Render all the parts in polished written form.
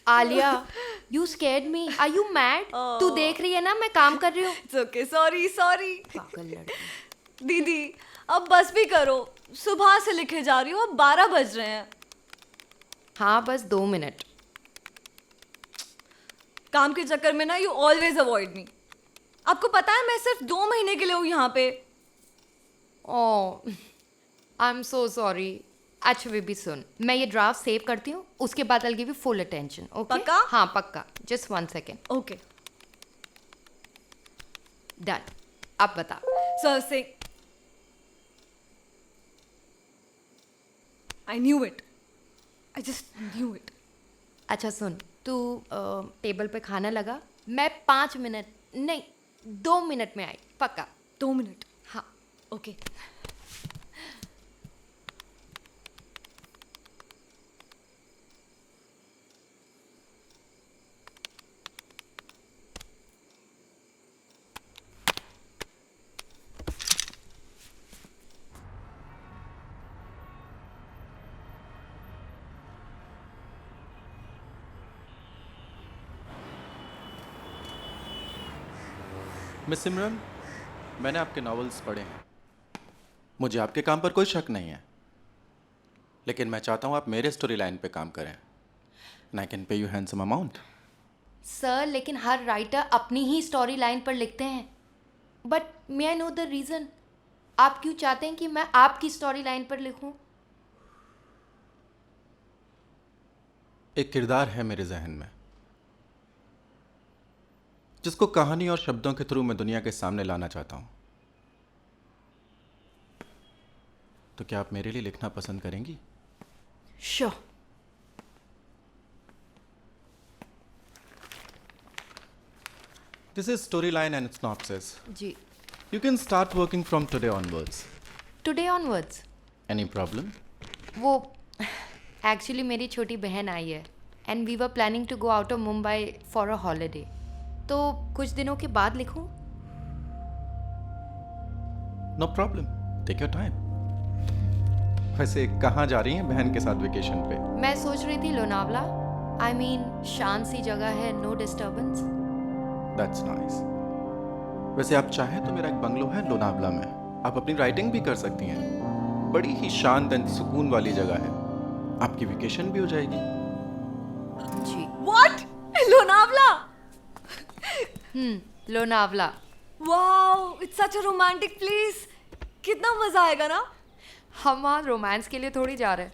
Alia, you scared me. Are you mad? तू देख रही है ना मैं काम कर रही हूँ। It's okay, sorry sorry. पागल लड़की। दीदी अब बस भी करो, सुबह से लिखे जा रही हूँ, अब 12 बज रहे हैं। हाँ बस 2 मिनट। काम के चक्कर में ना यू ऑलवेज अवॉइड मी। आपको पता है मैं सिर्फ 2 महीने के लिए हूँ यहाँ पे। ओह, आई एम सो सॉरी। अच्छा बेबी सुन, मैं ये ड्राफ्ट सेव करती हूँ, उसके बाद I give you full attention. Okay? पक्का? हाँ पक्का। Just 1 second. Okay done. अब बता। सर से I knew it, I just knew it. अच्छा सुन, तू टेबल पे खाना लगा, मैं 5 मिनट नहीं 2 मिनट में आई, पक्का। 2 मिनट? हाँ। ओके। मिस सिमरन, मैंने आपके नॉवेल्स पढ़े हैं, मुझे आपके काम पर कोई शक नहीं है, लेकिन मैं चाहता हूँ आप मेरे स्टोरी लाइन पे काम करें and I can pay you handsome amount. Sir लेकिन हर राइटर अपनी ही स्टोरी लाइन पर लिखते हैं, but may I know the reason. आप क्यों चाहते हैं कि मैं आपकी स्टोरी लाइन पर लिखूं? एक किरदार है मेरे जहन में जिसको कहानी और शब्दों के थ्रू मैं दुनिया के सामने लाना चाहता हूँ, तो क्या आप मेरे लिए लिखना पसंद करेंगी? Sure. This is story line and synopsis. जी। You can start working from today onwards. Today onwards? Any problem? वो एक्चुअली मेरी छोटी बहन आई है and we were planning to go out of Mumbai for a holiday, तो कुछ दिनों के बाद लिखूं? No problem. Take your time. वैसे कहाँ जा रही हैं बहन के साथ वेकेशन पे? मैं सोच रही थी लोनावला। आई मीन शांत सी जगह है, नो डिस्टर्बेंस। That's nice. वैसे आप चाहें तो मेरा एक बंगलो है लोनावला में, आप अपनी राइटिंग भी कर सकती हैं, बड़ी ही शांत एंड सुकून वाली जगह है, आपकी वेकेशन भी हो जाएगी। जी। What? Lonavala? Lonavala. Wow, it's such a romantic place. कितना मजा आएगा ना। हम वहाँ रोमांस के लिए थोड़ी जा रहे हैं।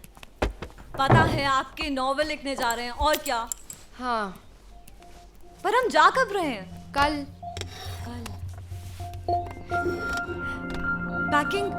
पता है आपके नॉवेल लिखने जा रहे हैं, और क्या। हाँ। पर हम जा कब रहे हैं? कल। पैकिंग।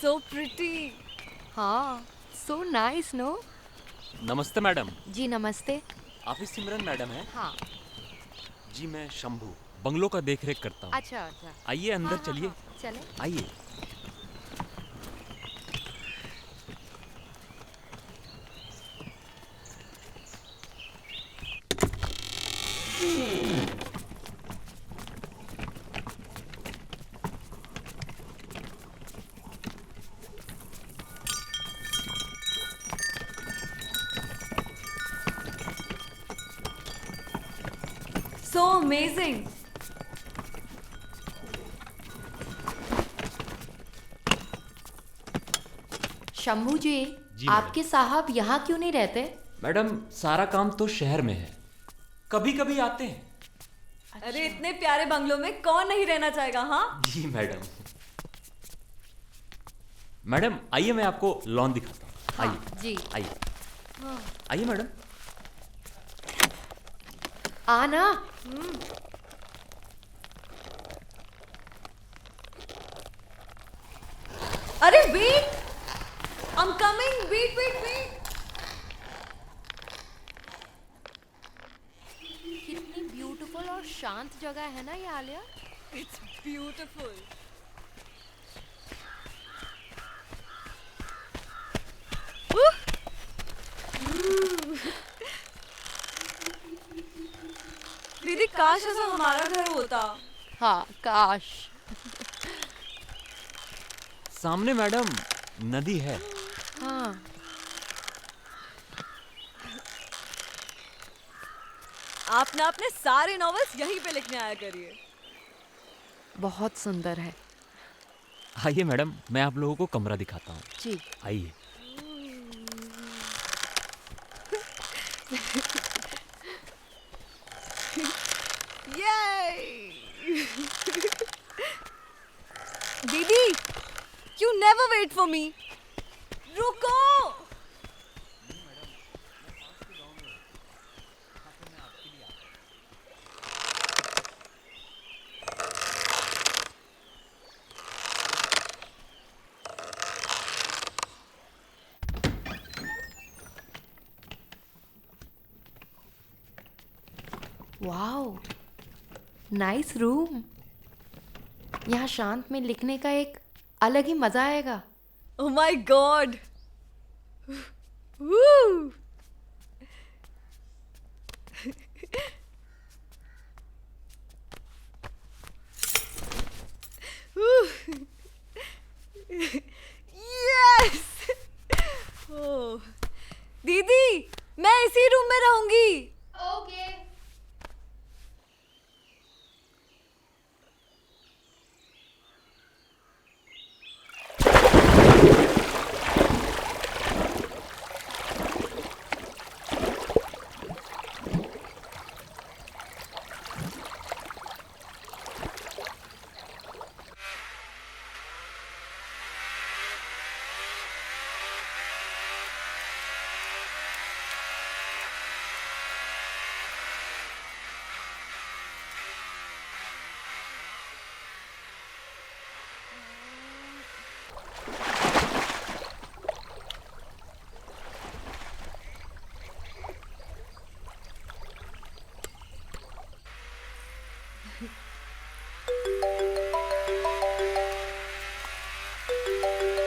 so pretty. हाँ, so nice, no? नमस्ते मैडम। जी नमस्ते। आप ही सिमरन मैडम हैं? हाँ। जी मैं शंभू बंगलों का देख रेख करता हूँ। अच्छा अच्छा। आइए अंदर हाँ, चलिए। हाँ, हाँ, चले। आइए। So amazing. शंभू जी, जी, मैडम। आपके साहब यहाँ क्यों नहीं रहते? मैडम सारा काम तो शहर में है, कभी कभी आते हैं। अरे इतने प्यारे बंगलों में कौन नहीं रहना चाहेगा, हाँ? जी मैडम। मैडम आइए मैं आपको लॉन दिखाता हूँ। हाँ, आइए जी। आइए। आइए मैडम। आना। अरे wait, I'm coming. Wait, wait, wait. कितनी ब्यूटीफुल और शांत जगह है ना ये आलिया। It's beautiful. दीदी काश ऐसा हमारा घर होता। हाँ, काश। सामने मैडम नदी है। हाँ। आप ना अपने सारे नॉवेल्स यहीं पे लिखने आया करिए। बहुत सुंदर है। आइए मैडम मैं आप लोगों को कमरा दिखाता हूँ। जी। आइए। Yay! दीदी, you never wait for me. रुको। Wow, nice room. यहाँ शांत में लिखने का एक अलग ही मजा आएगा। Oh my God. Woo! Yes! Oh. दीदी, मैं इसी रूम में रहूंगी। ओके।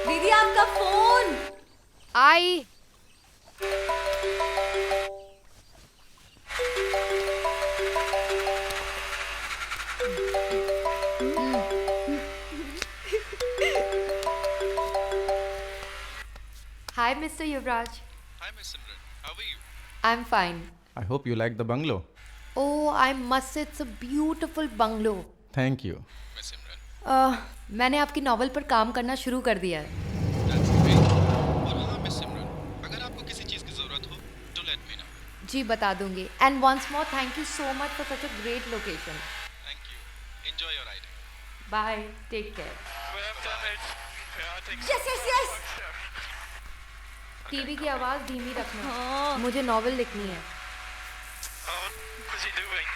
दीदी आपका phone. I. Hi, Mr. Yuvraj. Hi, Miss Simran. How are you? I'm fine. I hope you like the bungalow. Oh, I must say it's a beautiful bungalow. Thank you. Miss Simran. मैंने आपकी novel पर काम करना शुरू कर दिया है। That's great. और हाँ, Miss Simran, अगर आपको किसी चीज़ की ज़रूरत हो, तो let me know. जी बता दूंगी। And once more, thank you so much for such a great location. Thank you. Enjoy your ride. Bye. Take care. Yes, yes, yes. TV की आवाज़ धीमी रखना। हाँ। मुझे नॉवल लिखनी है। What's he doing?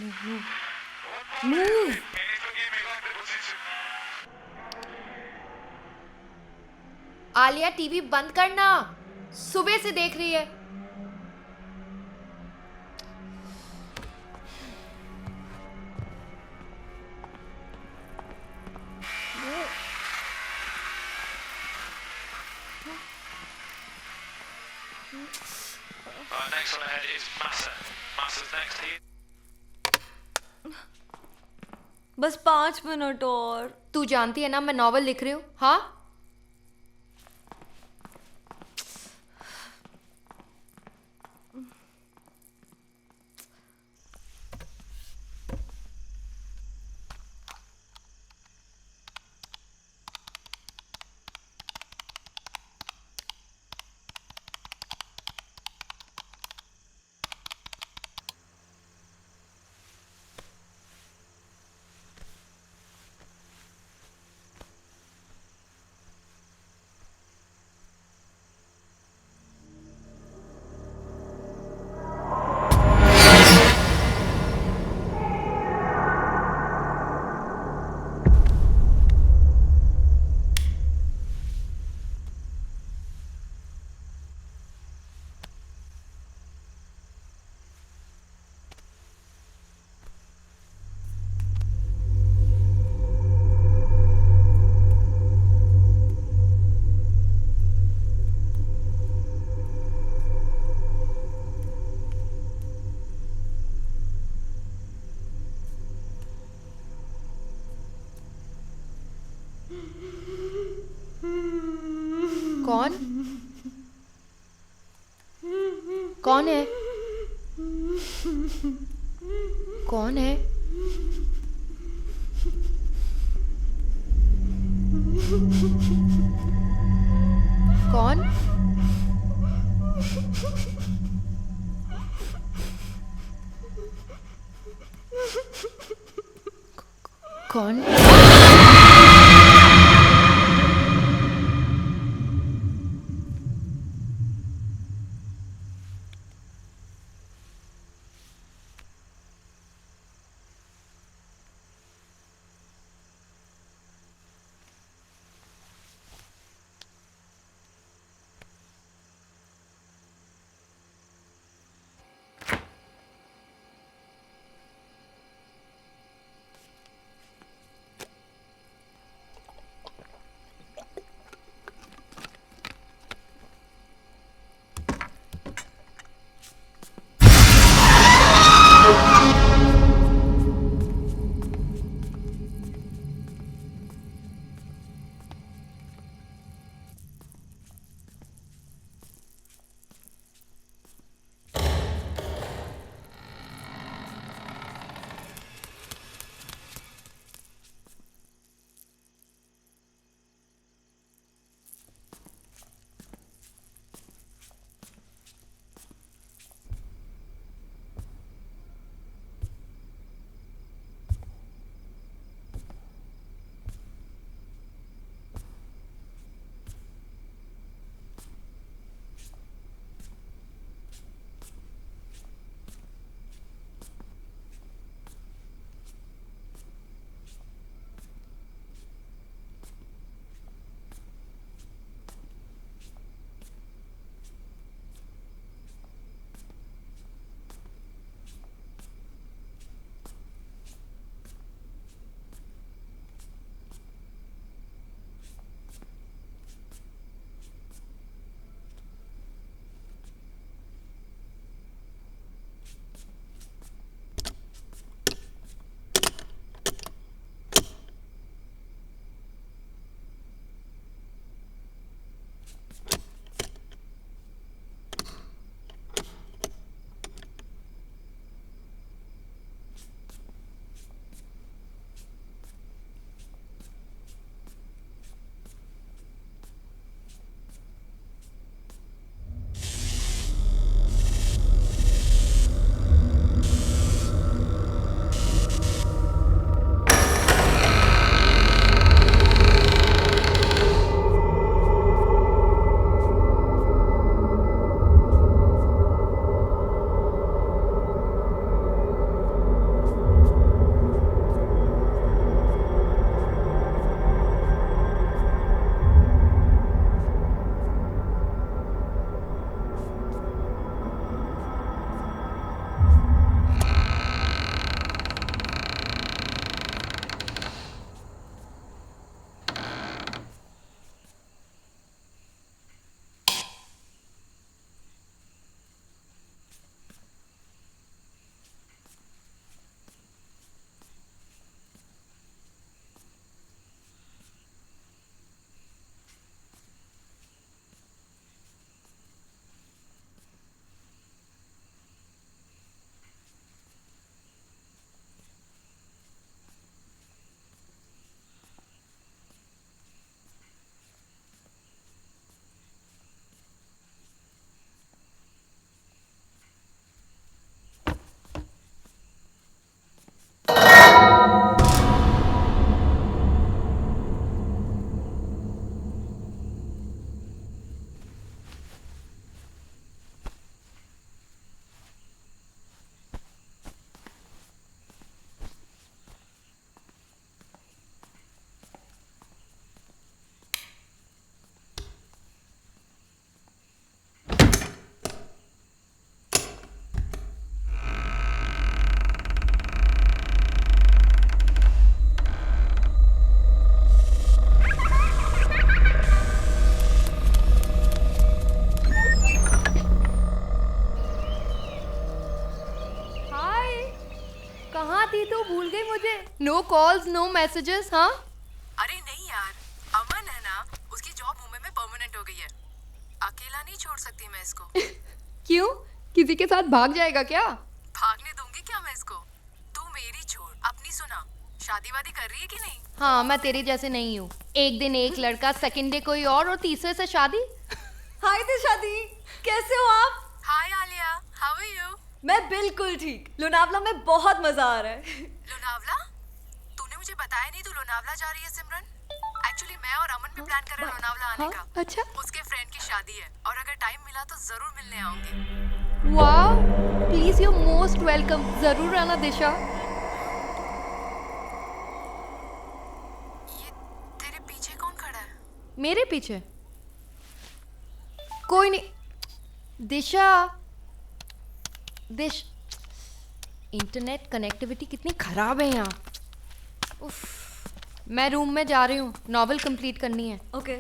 Move. Can you forgive me like the position? Alia TV बंद करना, सुबह से देख रही है। Next one ahead is Massa. Massa's next here. बस 5 मिनट और। तू जानती है ना मैं नॉवल लिख रही हूँ, हाँ? कौन? कौन है? कौन है? कौन? कौन? No calls no messages. हाँ, अरे नहीं यार, अमन है ना, उसकी जॉब मुंबई में परमानेंट हो गई है. अकेला नहीं छोड़ सकती मैं इसको. क्यों? किसी के साथ भाग जाएगा क्या? भागने दूंगी क्या मैं इसको? तू मेरी छोड़, अपनी सुना. शादी वादी कर रही है कि नहीं? हाँ, मैं तेरे जैसे नहीं हूँ. एक दिन एक लड़का, सेकंड डे कोई और तीसरे से शादी. हाय दिशादी, कैसे हो आप? हाय आलिया, हाउ आर यू? मैं बिल्कुल ठीक. लोनावला में बहुत मजा आ रहा है. लोनावला? तूने मुझे बताया नहीं तू लोनावला जा रही है सिमरन. एक्चुअली मैं और अमन भी प्लान कर रहे हैं लोनावला आने हाँ, का. अच्छा. उसके फ्रेंड की शादी है और अगर टाइम मिला तो जरूर मिलने आऊंगी. वाह, प्लीज यू मोस्ट वेलकम. जरूर आना दिशा. ये तेरे पीछे कौन खड़ा है? मेरे पीछे कोई नहीं. दिशा, इंटरनेट कनेक्टिविटी कितनी खराब है यहाँ. उफ, मैं रूम में जा रही हूँ. नॉवेल कंप्लीट करनी है. ओके,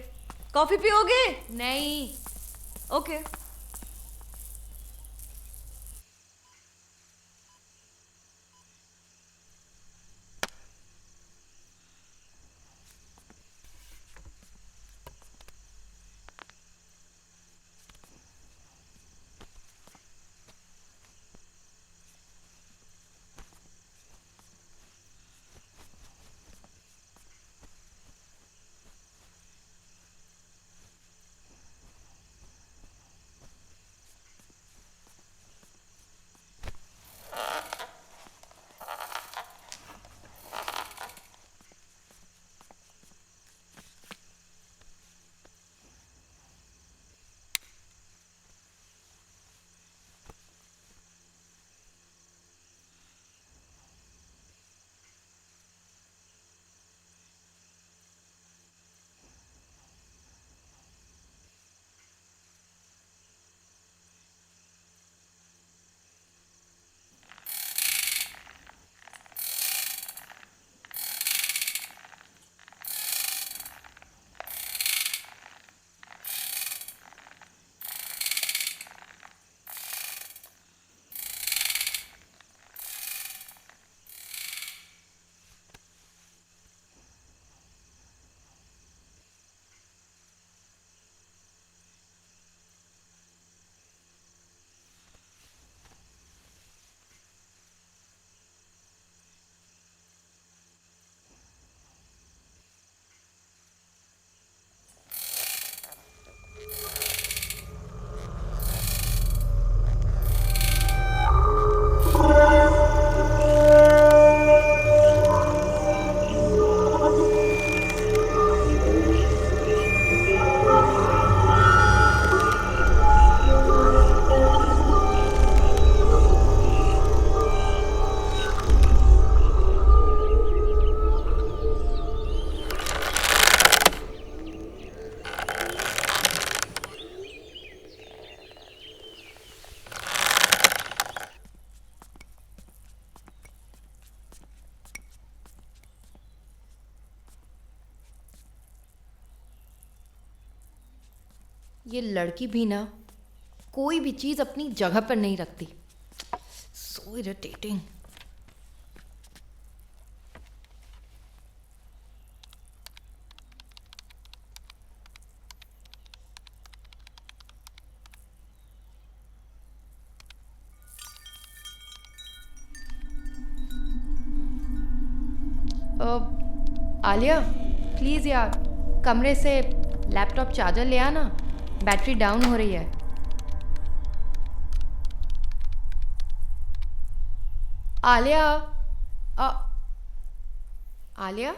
कॉफी पियोगे? नहीं. ओके. ये लड़की भी ना कोई भी चीज़ अपनी जगह पर नहीं रखती. So irritating. आलिया, प्लीज़ यार, कमरे से लैपटॉप चार्जर ले आना. बैटरी डाउन हो रही है. आलिया, आलिया,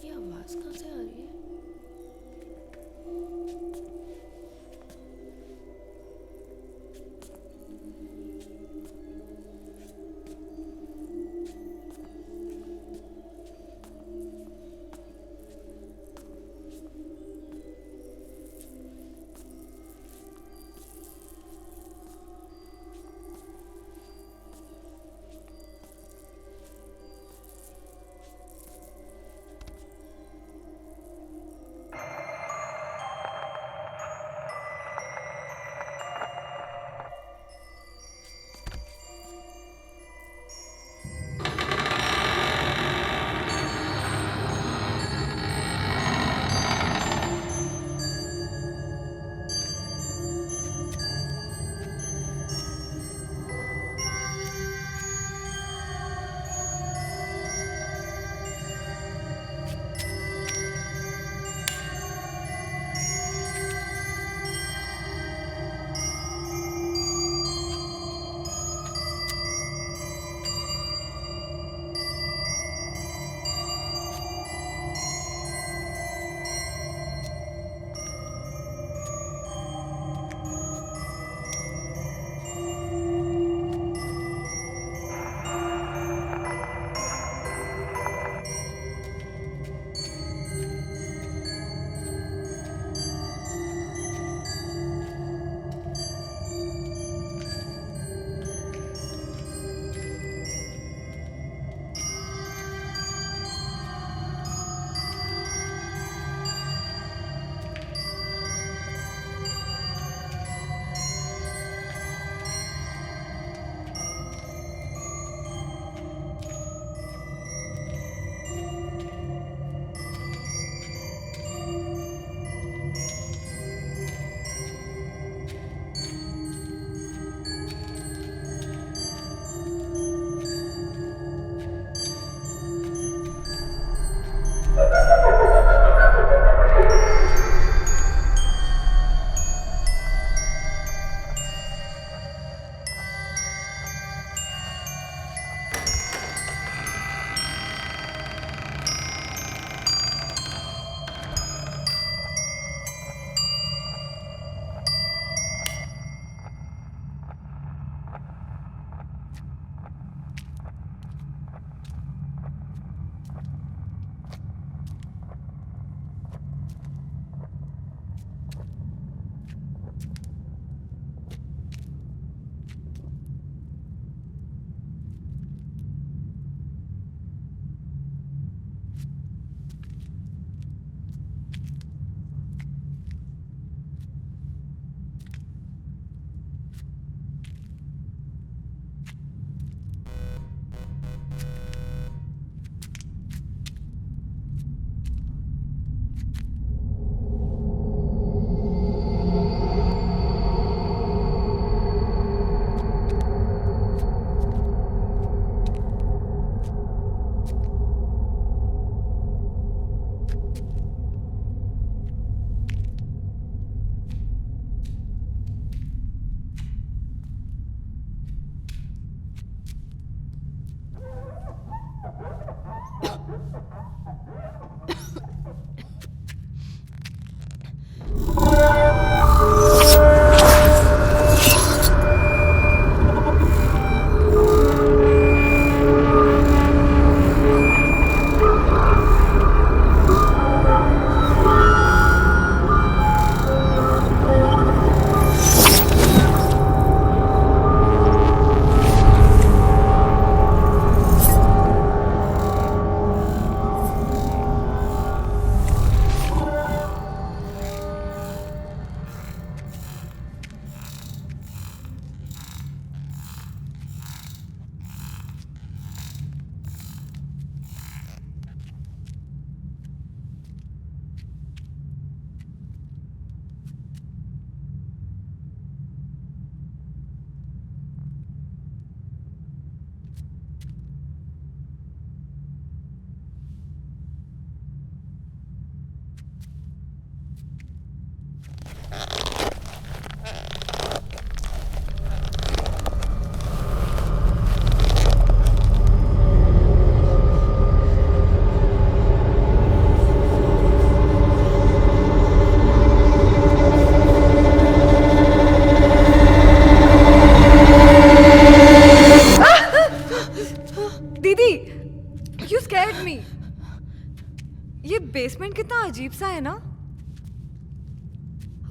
ये आवाज कहाँ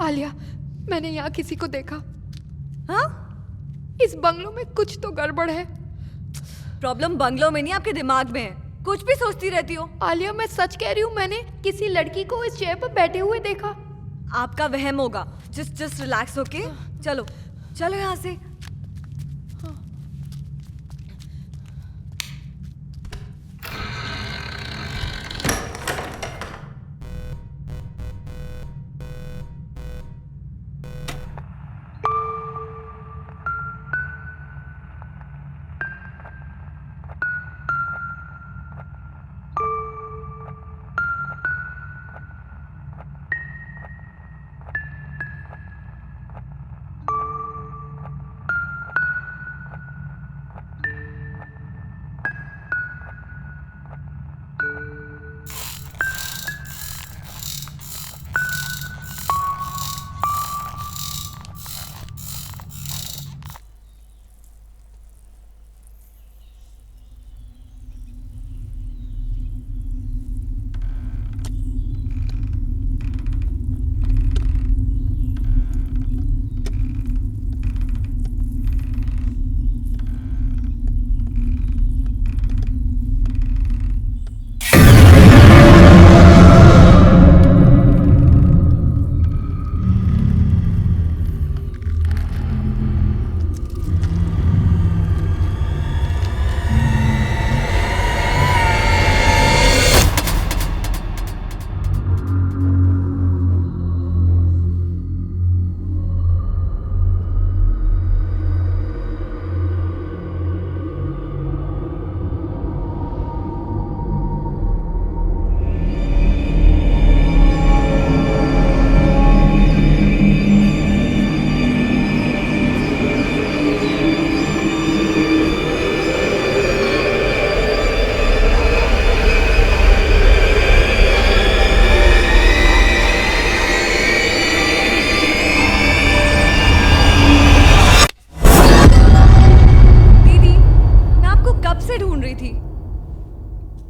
आलिया, मैंने यहाँ किसी को देखा। हाँ? इस बंगलों में कुछ तो गड़बड़ है। प्रॉब्लम बंगलों में नहीं, आपके दिमाग में है। कुछ भी सोचती रहती हो। आलिया, मैं सच कह रही हूँ, मैंने किसी लड़की को इस चेयर पर बैठे हुए देखा। आपका वहम होगा। जस्ट रिलैक्स होके चलो चलो यहाँ से।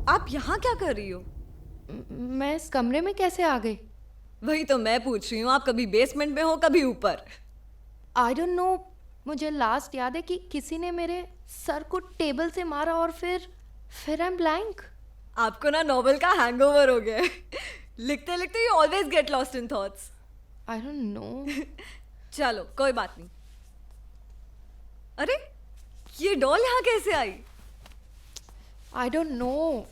आप यहाँ क्या कर रही हो? मैं इस कमरे में कैसे आ गई? वही तो मैं पूछ रही हूँ। आप कभी बेसमेंट में हो, कभी ऊपर। I don't know. मुझे लास्ट याद है कि किसी ने मेरे सर को टेबल से मारा और फिर आई एम ब्लैंक। आपको ना नोवेल का हैंगओवर हो गया है। लिखते लिखते you always get lost in thoughts. I don't know. चलो कोई बात नहीं। अरे ये डॉल यहाँ कैसे आई? I don't know.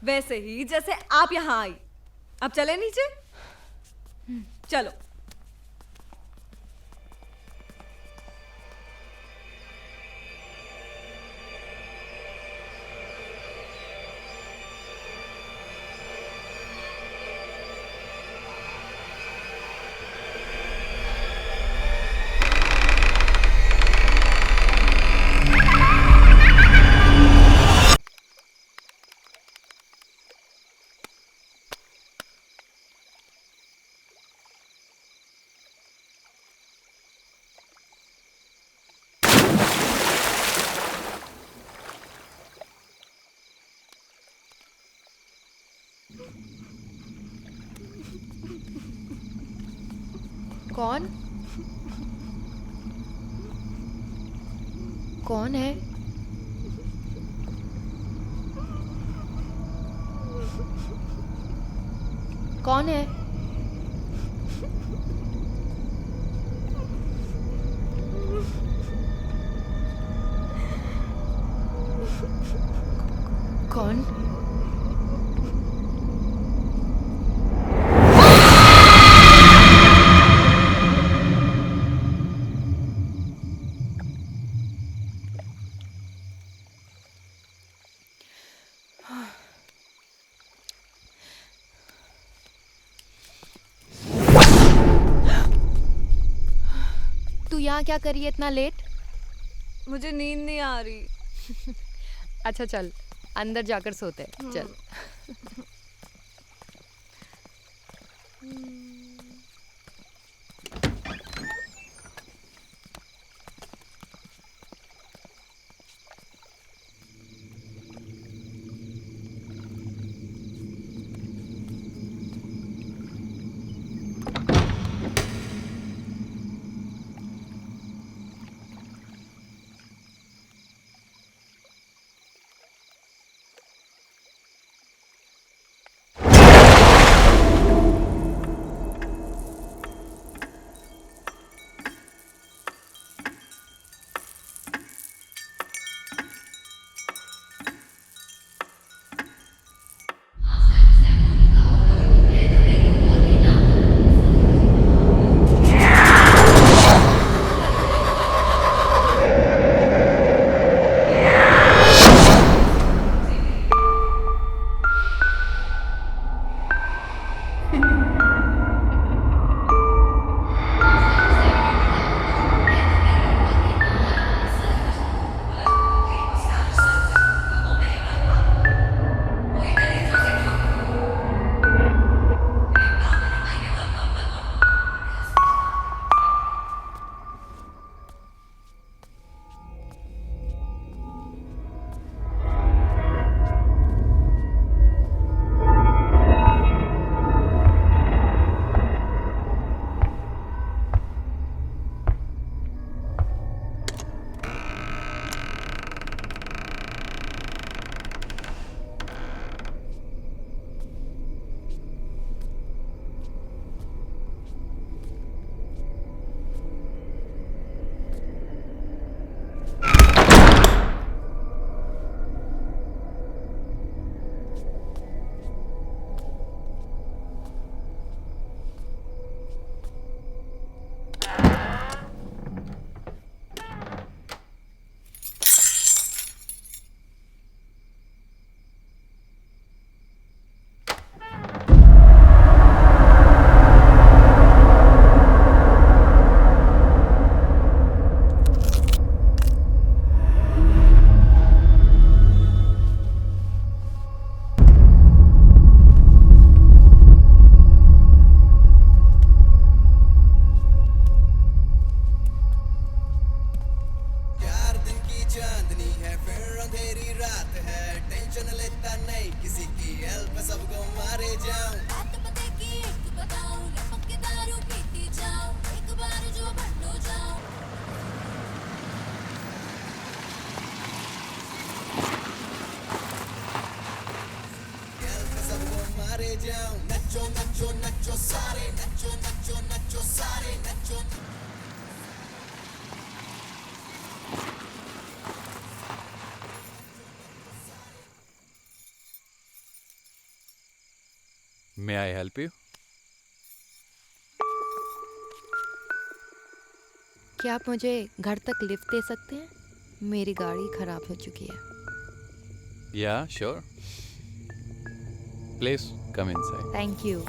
वैसे ही जैसे आप यहाँ आई। अब चले नीचे। चलो। कौन? कौन है? कौन है? कौन? तू यहाँ क्या करी है इतना लेट? मुझे नींद नहीं आ रही। अच्छा चल, अंदर जाकर सोते हैं। चल। May I help you? क्या आप मुझे घर तक लिफ्ट दे सकते हैं? मेरी गाड़ी खराब हो चुकी है। Yeah, sure. Please come inside. Thank you.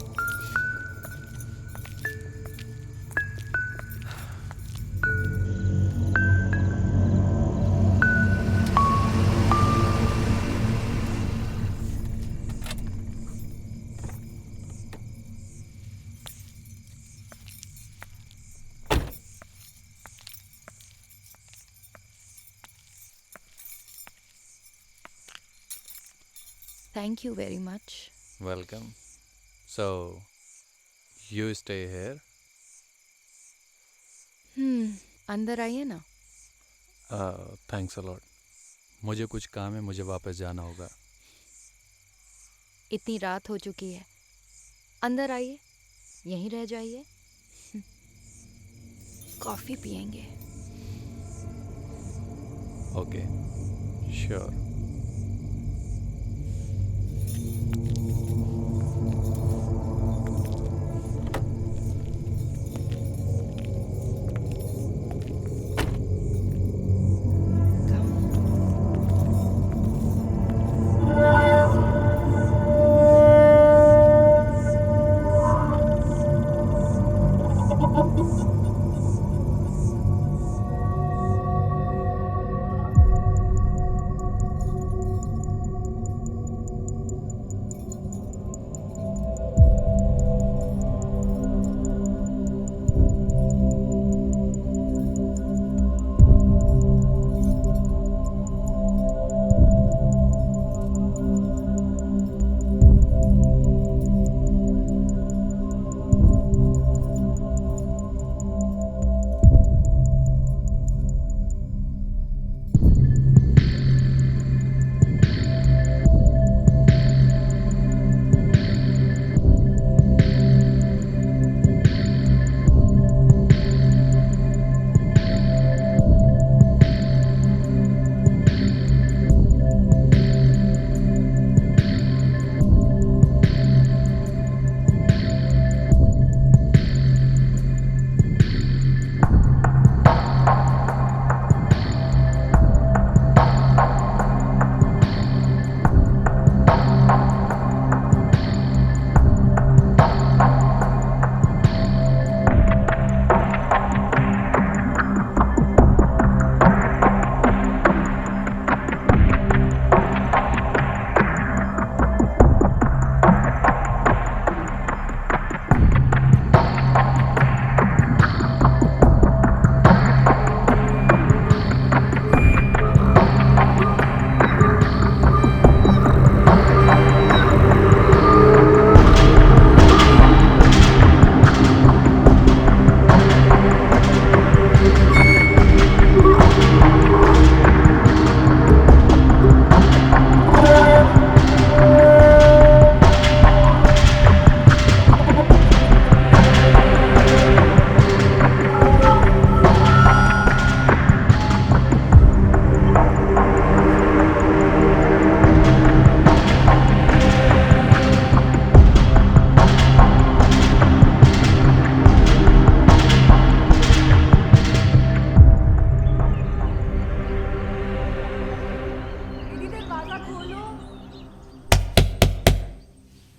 Thank you very much. Welcome. So, you stay here? अंदर आइए ना। Thanks a lot. मुझे कुछ काम है, मुझे वापस जाना होगा. इतनी रात हो चुकी है, अंदर आइए, यहीं रह जाइए। कॉफ़ी पियेंगे। Okay. Sure.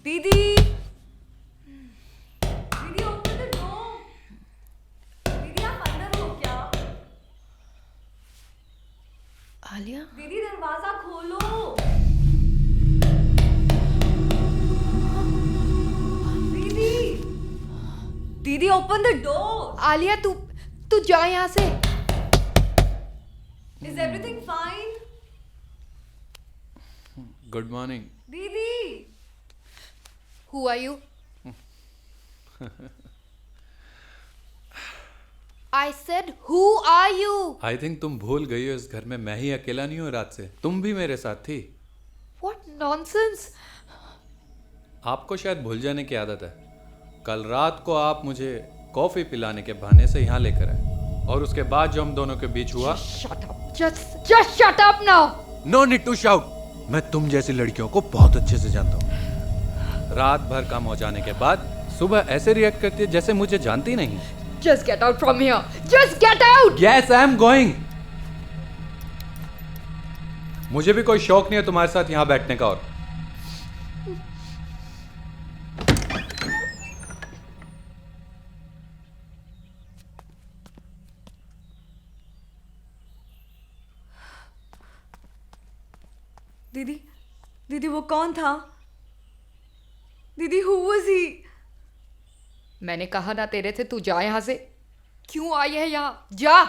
दीदी दीदी ओपन द डोर। दीदी आप अंदर हो क्या? आलिया, दीदी दरवाजा खोलो। दीदी दीदी ओपन द डोर। आलिया तू तू जा यहाँ से। Is everything fine? Good morning. दीदी Who are you? I said, who are you? I think तुम भूल गई हो, इस घर में मैं ही अकेला नहीं हूँ रात से. तुम भी मेरे साथ थी. What nonsense! आपको शायद भूल जाने की आदत है। कल रात को आप मुझे कॉफ़ी पिलाने के बहाने से यहाँ लेकर आए और उसके बाद जो हम दोनों के बीच हुआ। Shut up. Just shut up now. No need to shout. मैं तुम जैसी लड़कियों को बहुत अच्छे से जानता हूँ। रात भर काम हो जाने के बाद सुबह ऐसे रिएक्ट करती है जैसे मुझे जानती नहीं। Just get out from here. Just get out. Yes, I am going. मुझे भी कोई शौक नहीं है तुम्हारे साथ यहाँ बैठने का। और दीदी, दीदी वो कौन था? दीदी, who was he? मैंने कहा ना तेरे से, तू जा यहाँ से। क्यों आई है यहाँ? जा।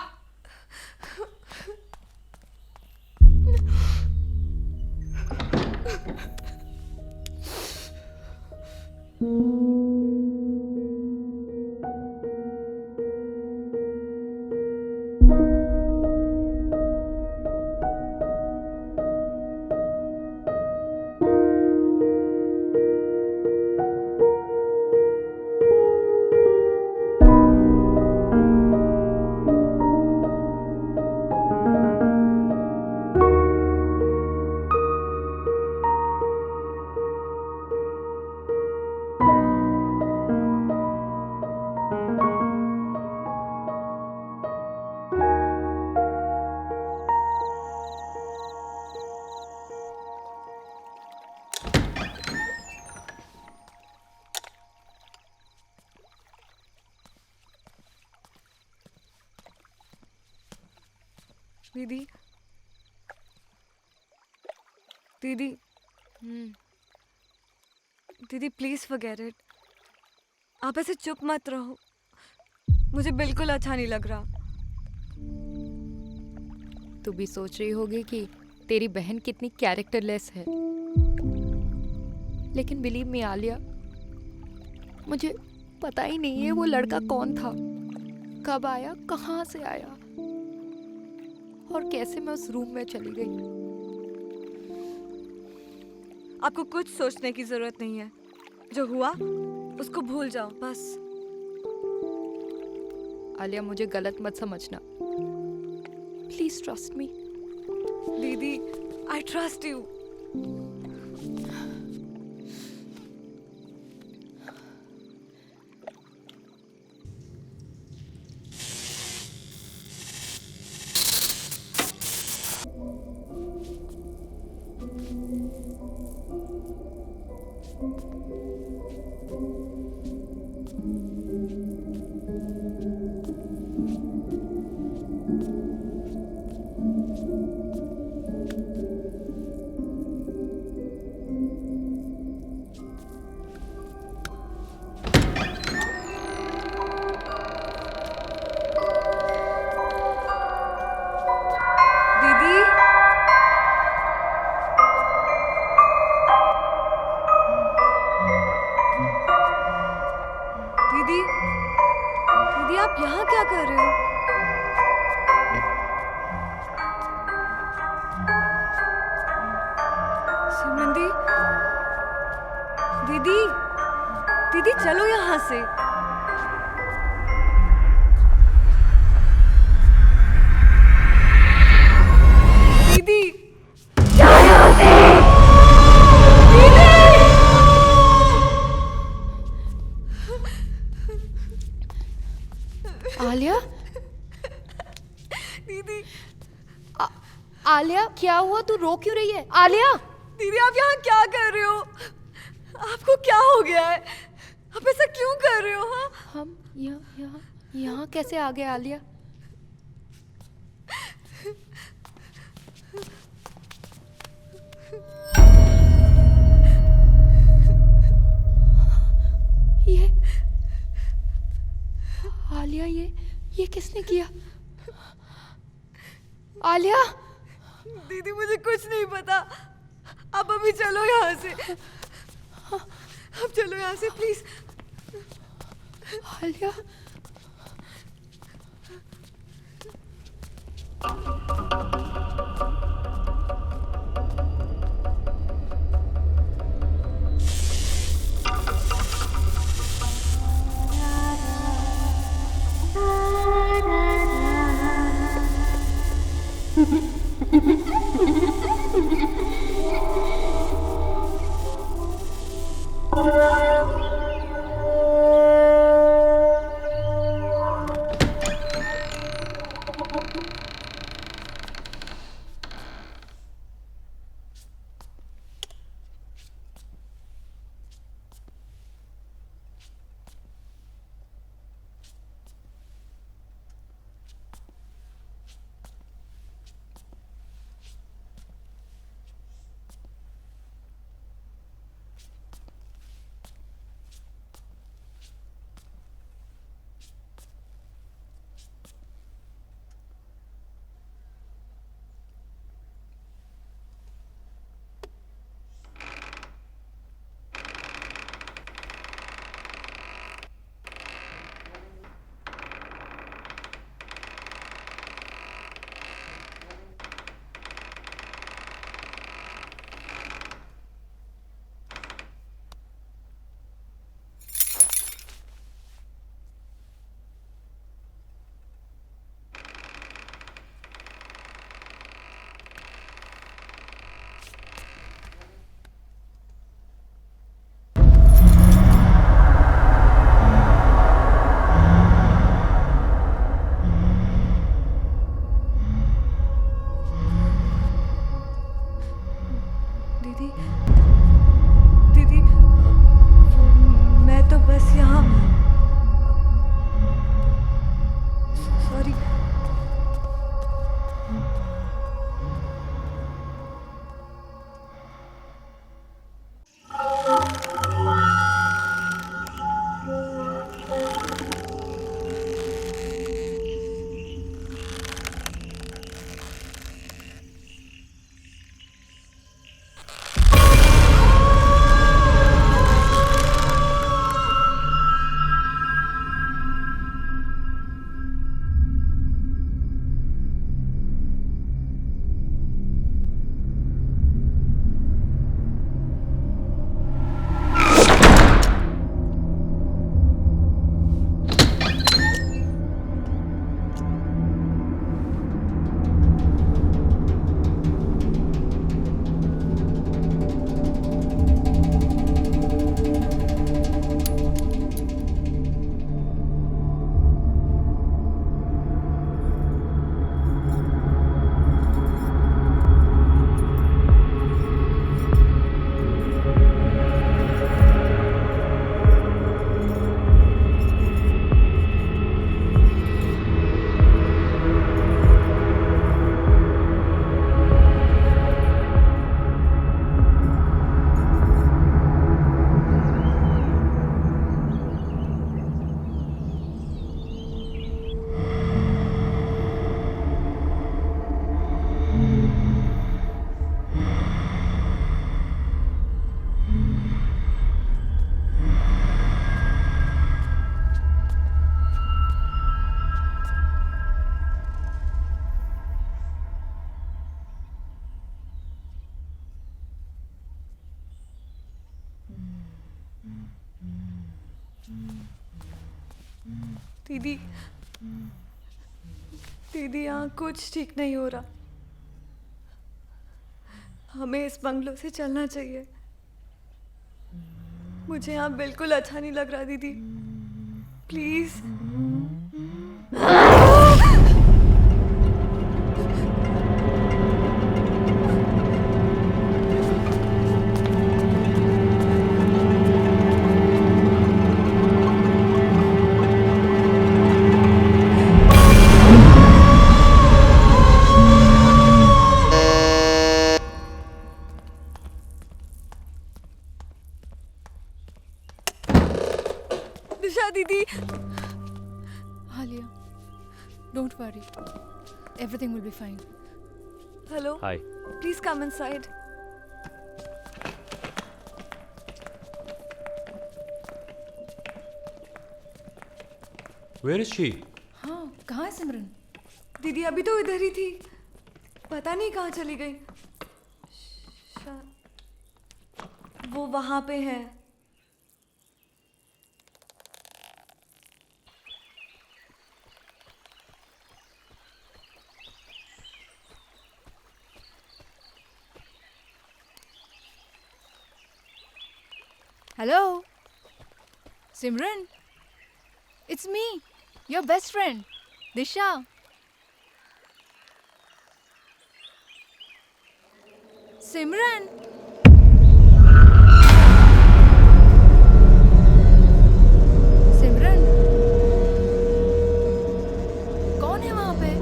दीदी, दीदी, दीदी प्लीज फॉरगेट इट। आप ऐसे चुप मत रहो, मुझे बिल्कुल अच्छा नहीं लग रहा। तू भी सोच रही होगी कि तेरी बहन कितनी कैरेक्टरलेस है, लेकिन बिलीव मी आलिया, मुझे पता ही नहीं है वो लड़का कौन था, कब आया, कहाँ से आया और कैसे मैं उस रूम में चली गई। आपको कुछ सोचने की जरूरत नहीं है। जो हुआ उसको भूल जाओ बस। आलिया, मुझे गलत मत समझना, प्लीज ट्रस्ट मी। दीदी, आई ट्रस्ट यू। दीदी, दीदी आप यहाँ क्या कर रहे हो? सिमरन दी, दीदी, दीदी चलो यहाँ से। दीदी, आलिया, दीदी, आलिया क्या हुआ? तू रो क्यों रही है? आलिया, दीदी आप यहाँ क्या कर रहे हो? आपको क्या हो गया है? आप ऐसा क्यों कर रहे हो? हाँ, हम यहाँ कैसे आ गए आलिया? ये आलिया, ये किसने किया? आलिया, दीदी मुझे कुछ नहीं पता। आप अभी चलो यहाँ से। आप चलो यहाँ से प्लीज। आलिया, दीदी दीदी यहाँ कुछ ठीक नहीं हो रहा। हमें इस बंगलो से चलना चाहिए। मुझे यहाँ बिल्कुल अच्छा नहीं लग रहा दीदी, प्लीज। दिशा दीदी, Alia, don't worry. Everything will be fine. Hello, hi. Please come inside. Where is she? हाँ, कहाँ है सिमरन? दीदी अभी तो इधर ही थी, पता नहीं कहाँ चली गई। वो वहां पे है। Hello? Simran? It's me, your best friend, Disha. Simran? सिमरन? कौन है वहां पे?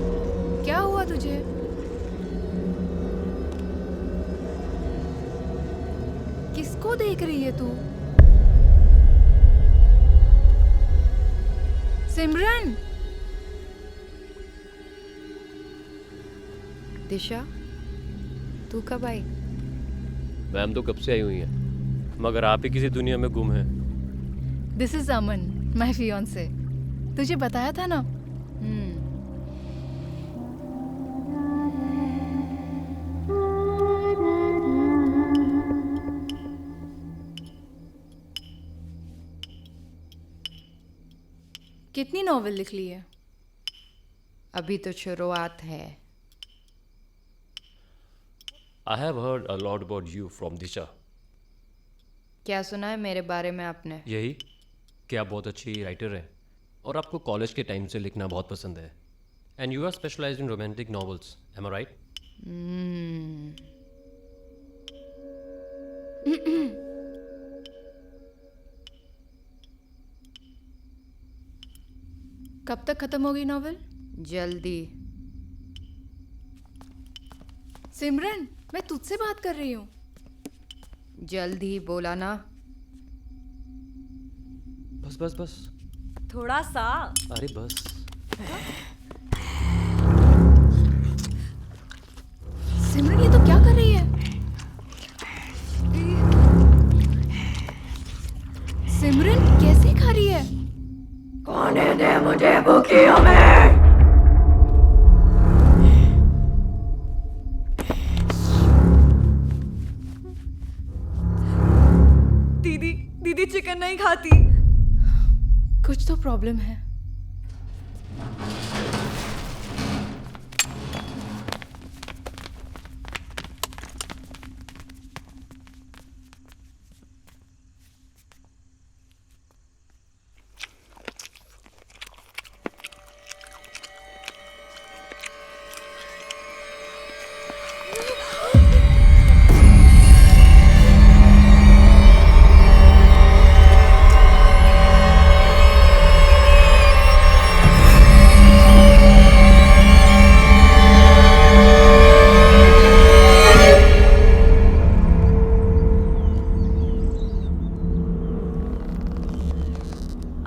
क्या हुआ तुझे? किसको देख रही है तू? सिमरन? दिशा, तू कब आई? मैम तो कब से आई हुई हैं, मगर आप ही किसी दुनिया में गुम हैं। This is Aman, my fiancé. तुझे बताया था ना? कितनी नॉवेल लिख ली है? अभी तो शुरुआत है। I have heard a lot about you from Disha. क्या सुना है मेरे बारे में आपने? यही कि आप बहुत अच्छी राइटर हैं और आपको कॉलेज के टाइम से लिखना बहुत पसंद है। And you are specialised in romantic novels, am I right? कब तक खत्म होगी नॉवेल? जल्दी। सिमरन, मैं तुझसे बात कर रही हूँ। जल्दी बोला ना। बस बस बस, थोड़ा सा। अरे बस। सिमरन, ये तो क्या कर रही है? सिमरन कैसे खा रही है? कौन दे मुझे भूखियों में? दीदी दीदी चिकन नहीं खाती। कुछ तो प्रॉब्लम है।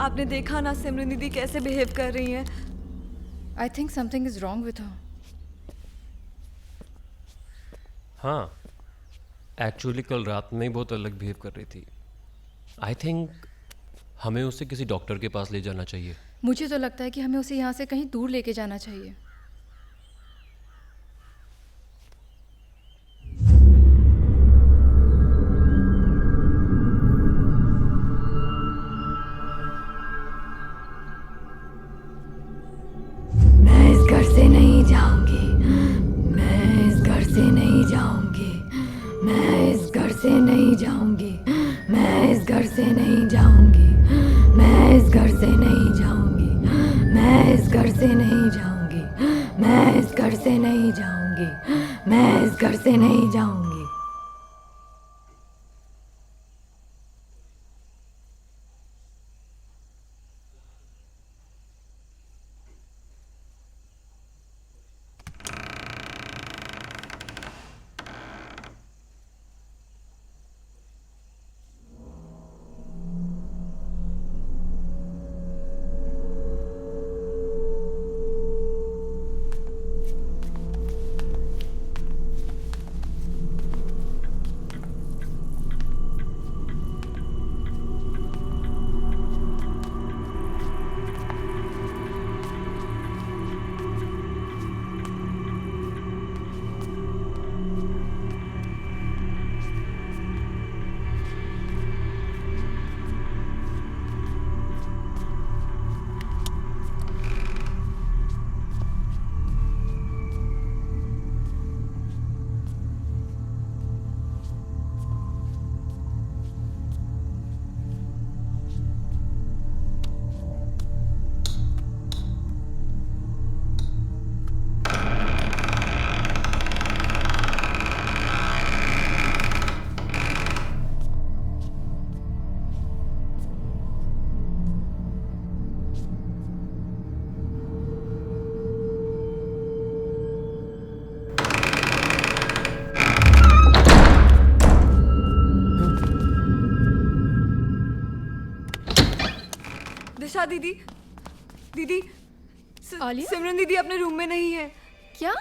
आपने देखा ना सिमरन दीदी कैसे बिहेव कर रही हैं। I think something is wrong with her. हाँ, एक्चुअली कल रात में ही बहुत अलग बिहेव कर रही थी। आई थिंक हमें उसे किसी डॉक्टर के पास ले जाना चाहिए। मुझे तो लगता है कि हमें उसे यहाँ से कहीं दूर लेके जाना चाहिए। नहीं जाऊंगी, मैं इस घर से नहीं जाऊंगी, मैं इस घर से नहीं जाऊंगी, मैं इस घर से नहीं जाऊंगी, मैं इस घर से नहीं जाऊंगी, मैं इस घर से नहीं जाऊंगी। दिशा दीदी, दीदी, आलिया? सिमरन दीदी अपने रूम में नहीं है। क्या?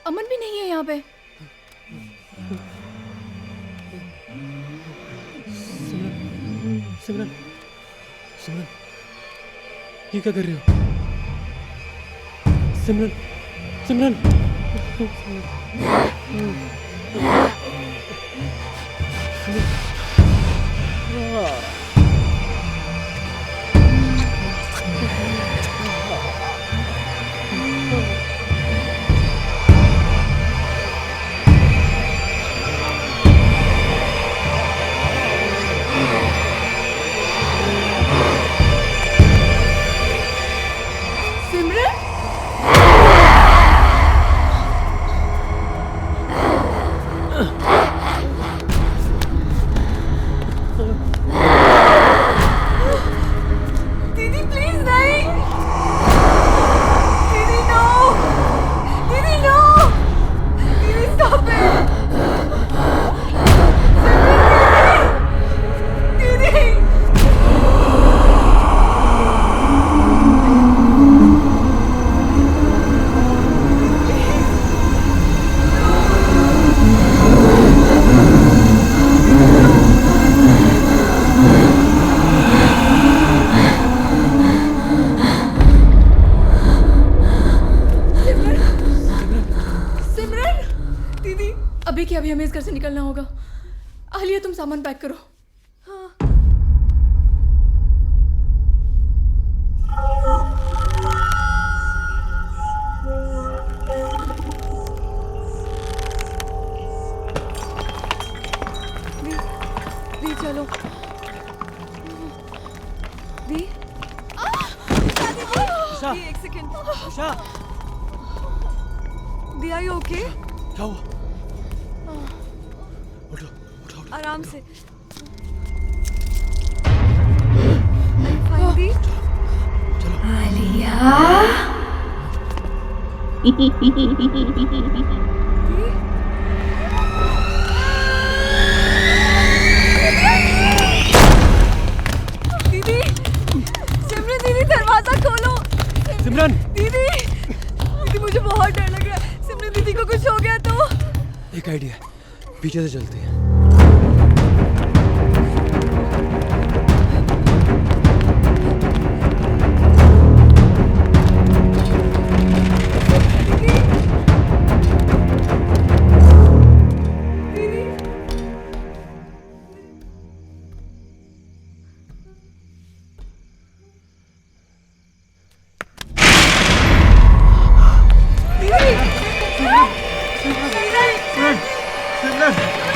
अमन भी नहीं है यहाँ पे? सिमरन, सिमरन, ये क्या कर रहे हो? सिमरन, सिमरन, दीदी प्लीज नहीं, दीदी नो, दीदी नो, दीदी स्टॉप इट, दीदी, अभी क्या, अभी हमें इस घर से निकलना होगा। आलिया तुम सामान पैक करो। दी चलो, दी, दी एक सेकेंड, दी आर यू ओके? क्या हुआ? आराम से। फाइन दी? आलिया, दीदी, सिमरन दीदी दरवाजा खोलो। सिमरन, दीदी, दीदी मुझे बहुत डर लग रहा है। सिमरन दीदी को कुछ हो गया तो? एक आइडिया, पीछे से चलते हैं।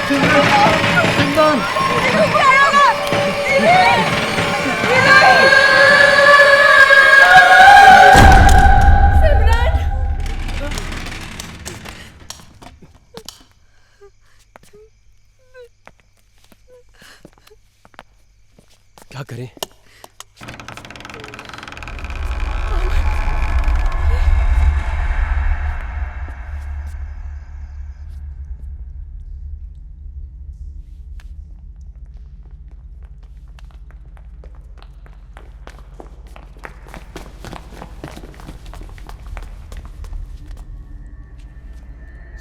सिमरन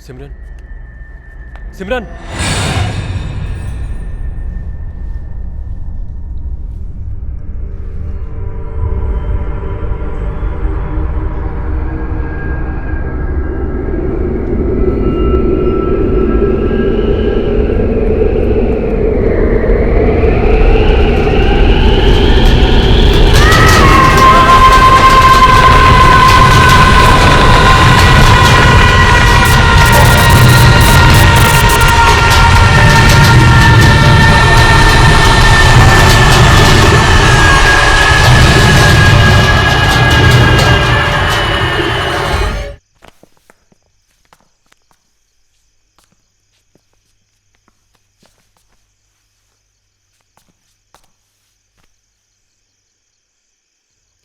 सिमरन, सिमरन।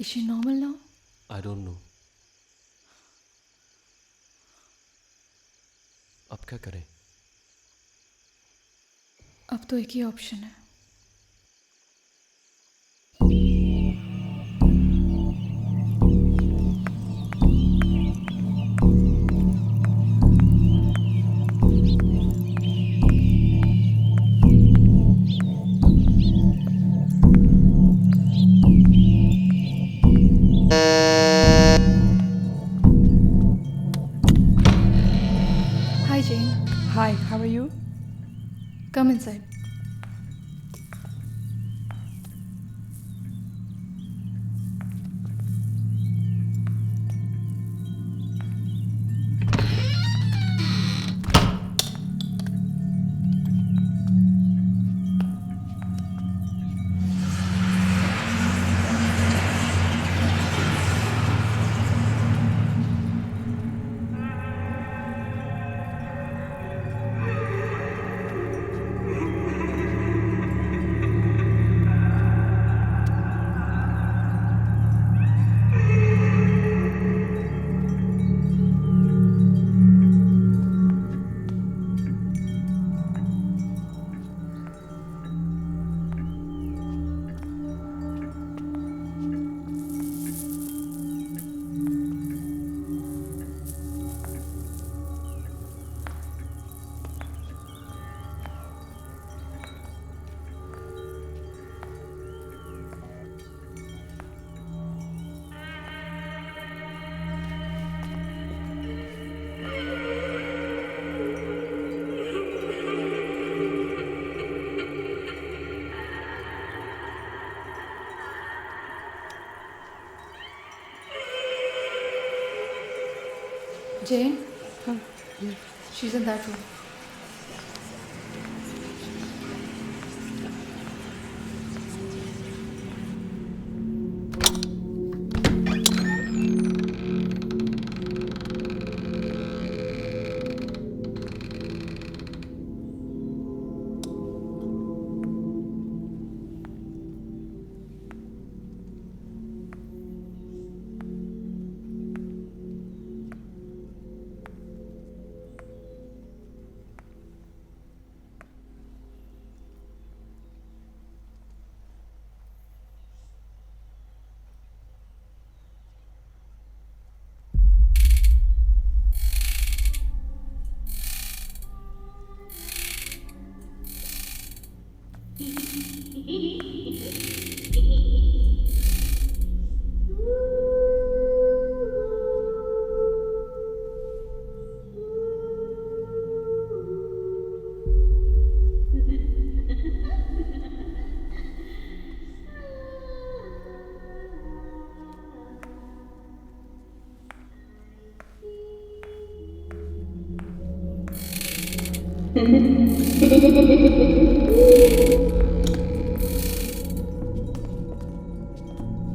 Is she normal now? I don't know. अब क्या करें? अब तो एक ही ऑप्शन है। Hi Jane, Hi, how are you? come inside. Jane? She's in that room.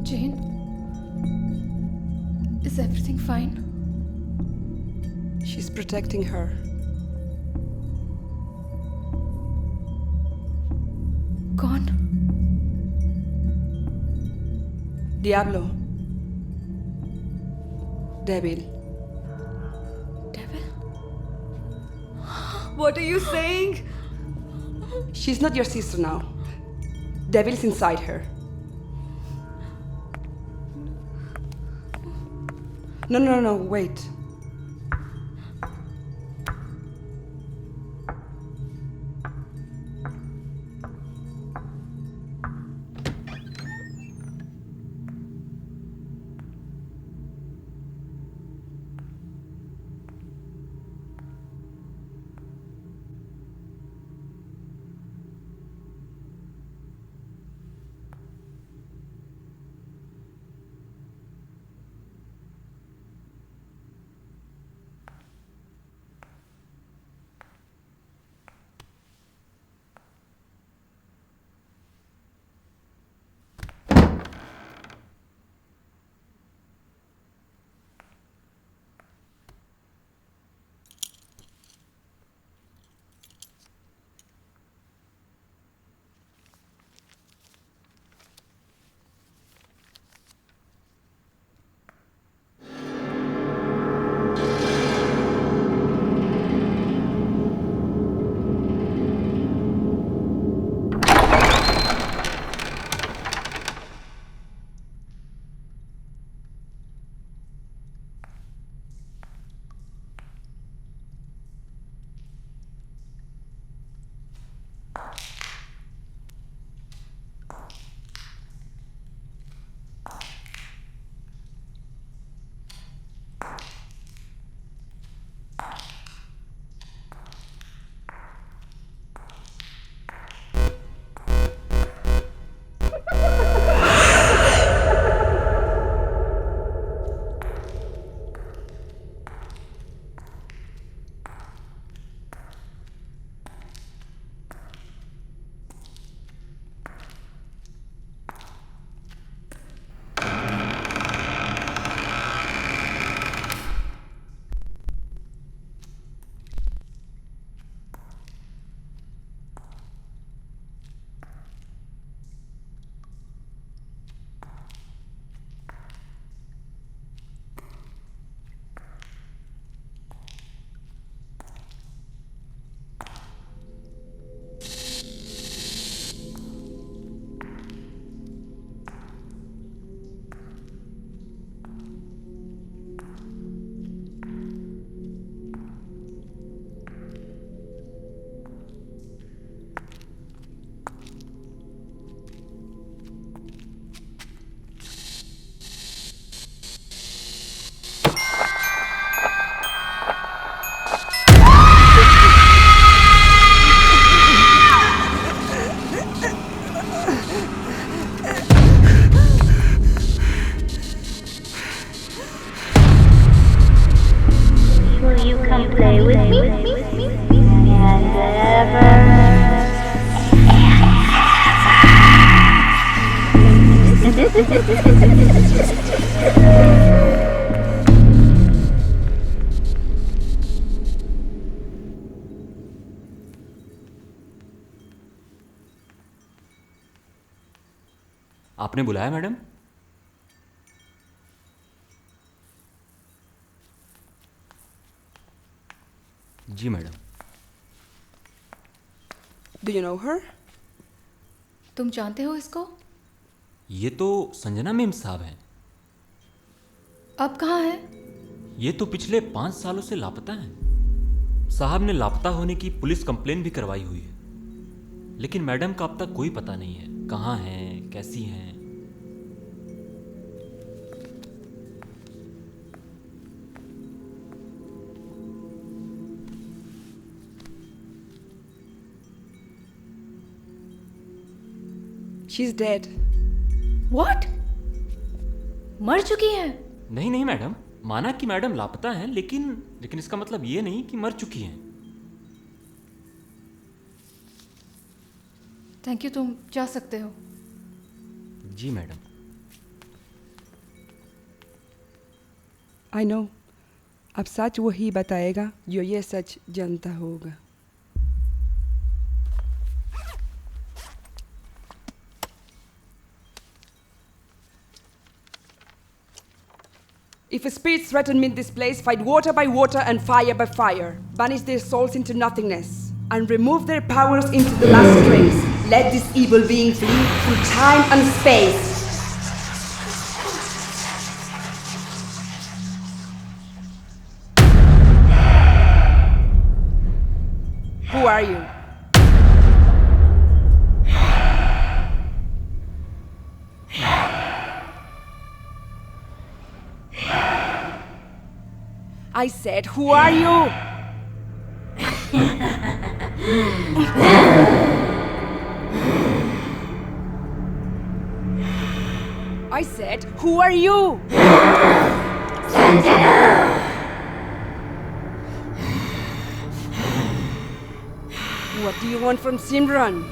Jane? Is everything fine? She's protecting her. कौन? Diablo. Devil. Devil? What are you saying? She's not your sister now. Devil's inside her. No, wait. you come play with me? And आपने बुलाया madam? जी madam. Do you know her? तुम जानते हो इसको? ये तो संजना मेम साहब हैं। अब कहाँ है? ये तो पिछले 5 सालों से लापता हैं। साहब ने लापता होने की पुलिस कंप्लेन भी करवाई हुई है, लेकिन मैडम का अब तक कोई पता नहीं है कहाँ हैं, कैसी हैं। She's dead. What? मर चुकी है? नहीं नहीं मैडम, माना कि मैडम लापता हैं, लेकिन इसका मतलब ये नहीं कि मर चुकी हैं। थैंक यू, तुम जा सकते हो। जी मैडम। I know. अब सच वही बताएगा जो ये सच जानता होगा। If spirits threaten me in this place, fight water by water and fire by fire. Banish their souls into nothingness and remove their powers into the last trace. Let this evil being flee through time and space. Who are you? I said, who are you? I said, who are you? What do you want from Simran?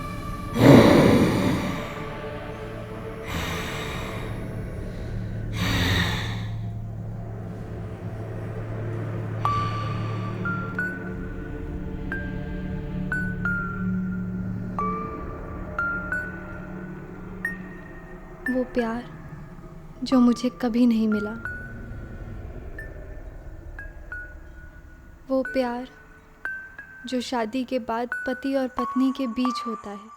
वो प्यार जो मुझे कभी नहीं मिला, वो प्यार जो शादी के बाद पति और पत्नी के बीच होता है।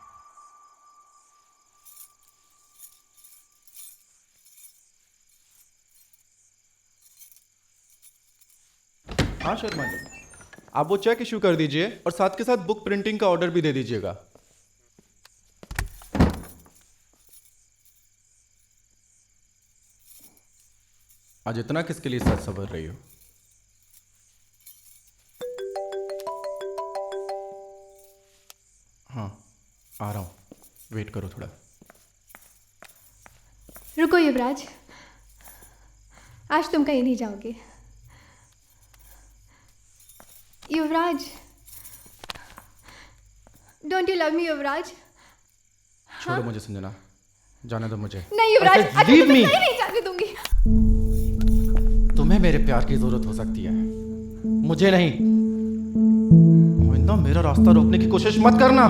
हाँ शर्मा जी, आप वो चेक इशू कर दीजिए और साथ के साथ बुक प्रिंटिंग का ऑर्डर भी दे दीजिएगा। आज इतना किसके लिए सच सवर रही हो? हाँ आ रहा हूँ, वेट करो थोड़ा। रुको युवराज, आज तुम कहीं नहीं जाओगे। युवराज, डोंट यू लव मी युवराज? छोड़ो मुझे संजना, जाने दो मुझे। नहीं युवराज, आज Leave तुम्हें me. कहीं नहीं जाने दूंगी। तुम्हें मेरे प्यार की जरूरत हो सकती है, मुझे नहीं। मोइंदा, मेरा रास्ता रोकने की कोशिश मत करना।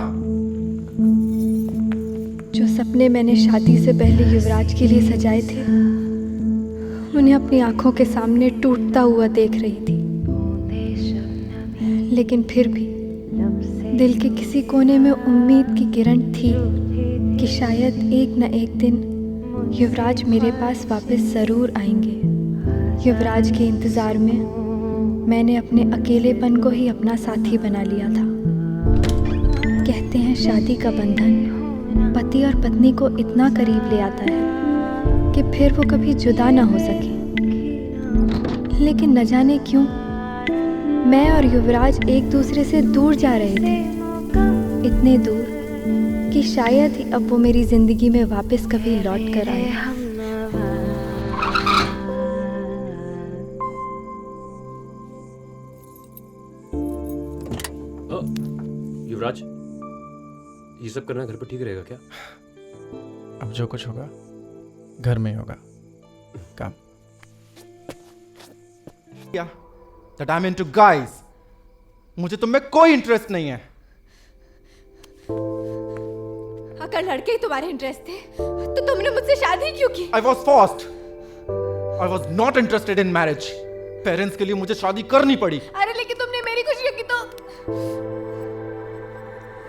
जो सपने मैंने शादी से पहले युवराज के लिए सजाए थे, उन्हें अपनी आंखों के सामने टूटता हुआ देख रही थी। लेकिन फिर भी दिल के किसी कोने में उम्मीद की किरण थी कि शायद एक न एक दिन युवराज मेरे पास वापस ज़रूर आएंगे। युवराज के इंतज़ार में मैंने अपने अकेलेपन को ही अपना साथी बना लिया था। कहते हैं शादी का बंधन पति और पत्नी को इतना करीब ले आता है कि फिर वो कभी जुदा ना हो सके। लेकिन न जाने क्यों मैं और युवराज एक दूसरे से दूर जा रहे थे, इतने दूर कि शायद ही अब वो मेरी ज़िंदगी में वापस कभी लौट कर आए। युवराज, ये सब करना घर पर ठीक रहेगा क्या? अब जो कुछ होगा घर में ही होगा। काम That I'm into guys. मुझे तुम में कोई इंटरेस्ट नहीं है। अगर लड़के ही तुम्हारे इंटरेस्ट थे तो तुमने मुझसे शादी क्यों की? I was forced. I was not interested in marriage. Parents के लिए मुझे शादी करनी पड़ी। अरे लेकिन तुमने मेरी खुशियां की तो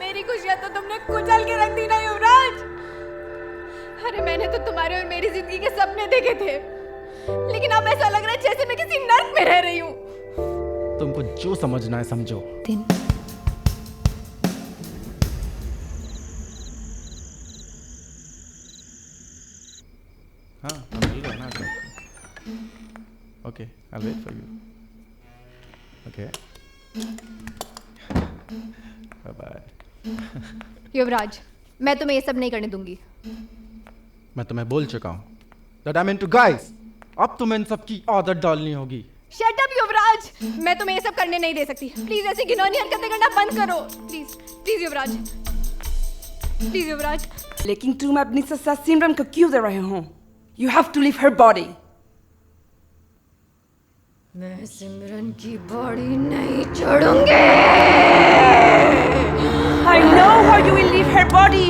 मेरी खुशियां तो तुमने कुचल के रख दी ना युवराज। अरे मैंने तो तुम्हारे और मेरी जिंदगी के सपने देखे थे, लेकिन अब ऐसा लग रहा है जैसे मैं किसी नर्क में रह रही हूँ। तुमको जो समझना है समझो। हाँ, मिल रहा है ना। Okay, I'll wait for you. Okay. Bye bye. युवराज, मैं तुम्हें ये सब नहीं करने दूंगी। मैं तुम्हें बोल चुका हूँ that I'm into guys. अब तुम्हें इन सब की आदत डालनी होगी। Shut up युवराज, मैं तुम्हें ये सब करने नहीं दे सकती। प्लीज ऐसी घिनौनी हरकतें करना बंद करो। प्लीज प्लीज युवराज, प्लीज युवराज। लेकिन तुम अपनी सस्ता सिमरन को क्यों दे रहे हो? You have to leave her body. मैं सिमरन की बॉडी नहीं छोड़ूंगी। I know how you will leave her body.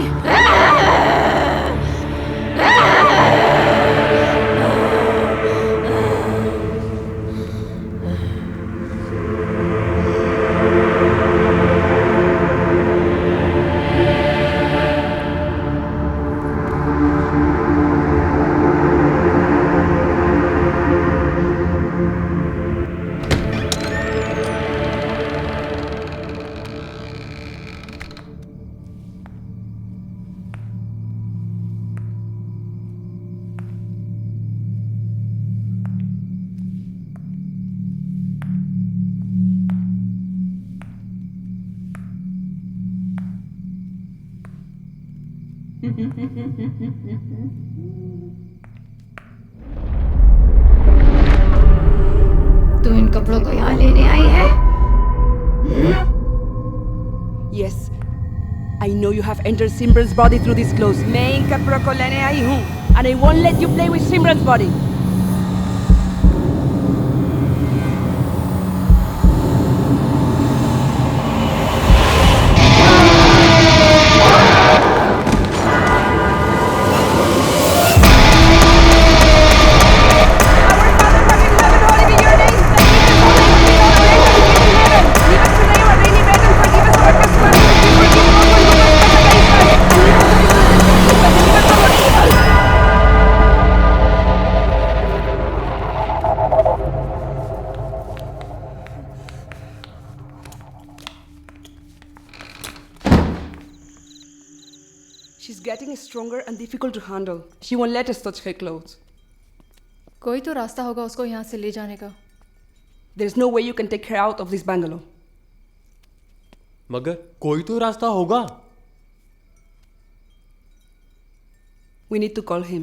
तू इन कपड़ों को यहाँ लेने आई है? Yes, I know you have entered Simran's body through these clothes. मैं इन कपड़ों को लेने आई हूँ, and I won't let you play with Simran's body. She's getting stronger and difficult to handle. She won't let us touch her clothes. कोई तो रास्ता होगा उसको यहाँ से ले जाने का। There's no way you can take her out of this bungalow. मगर कोई तो रास्ता होगा। We need to call him.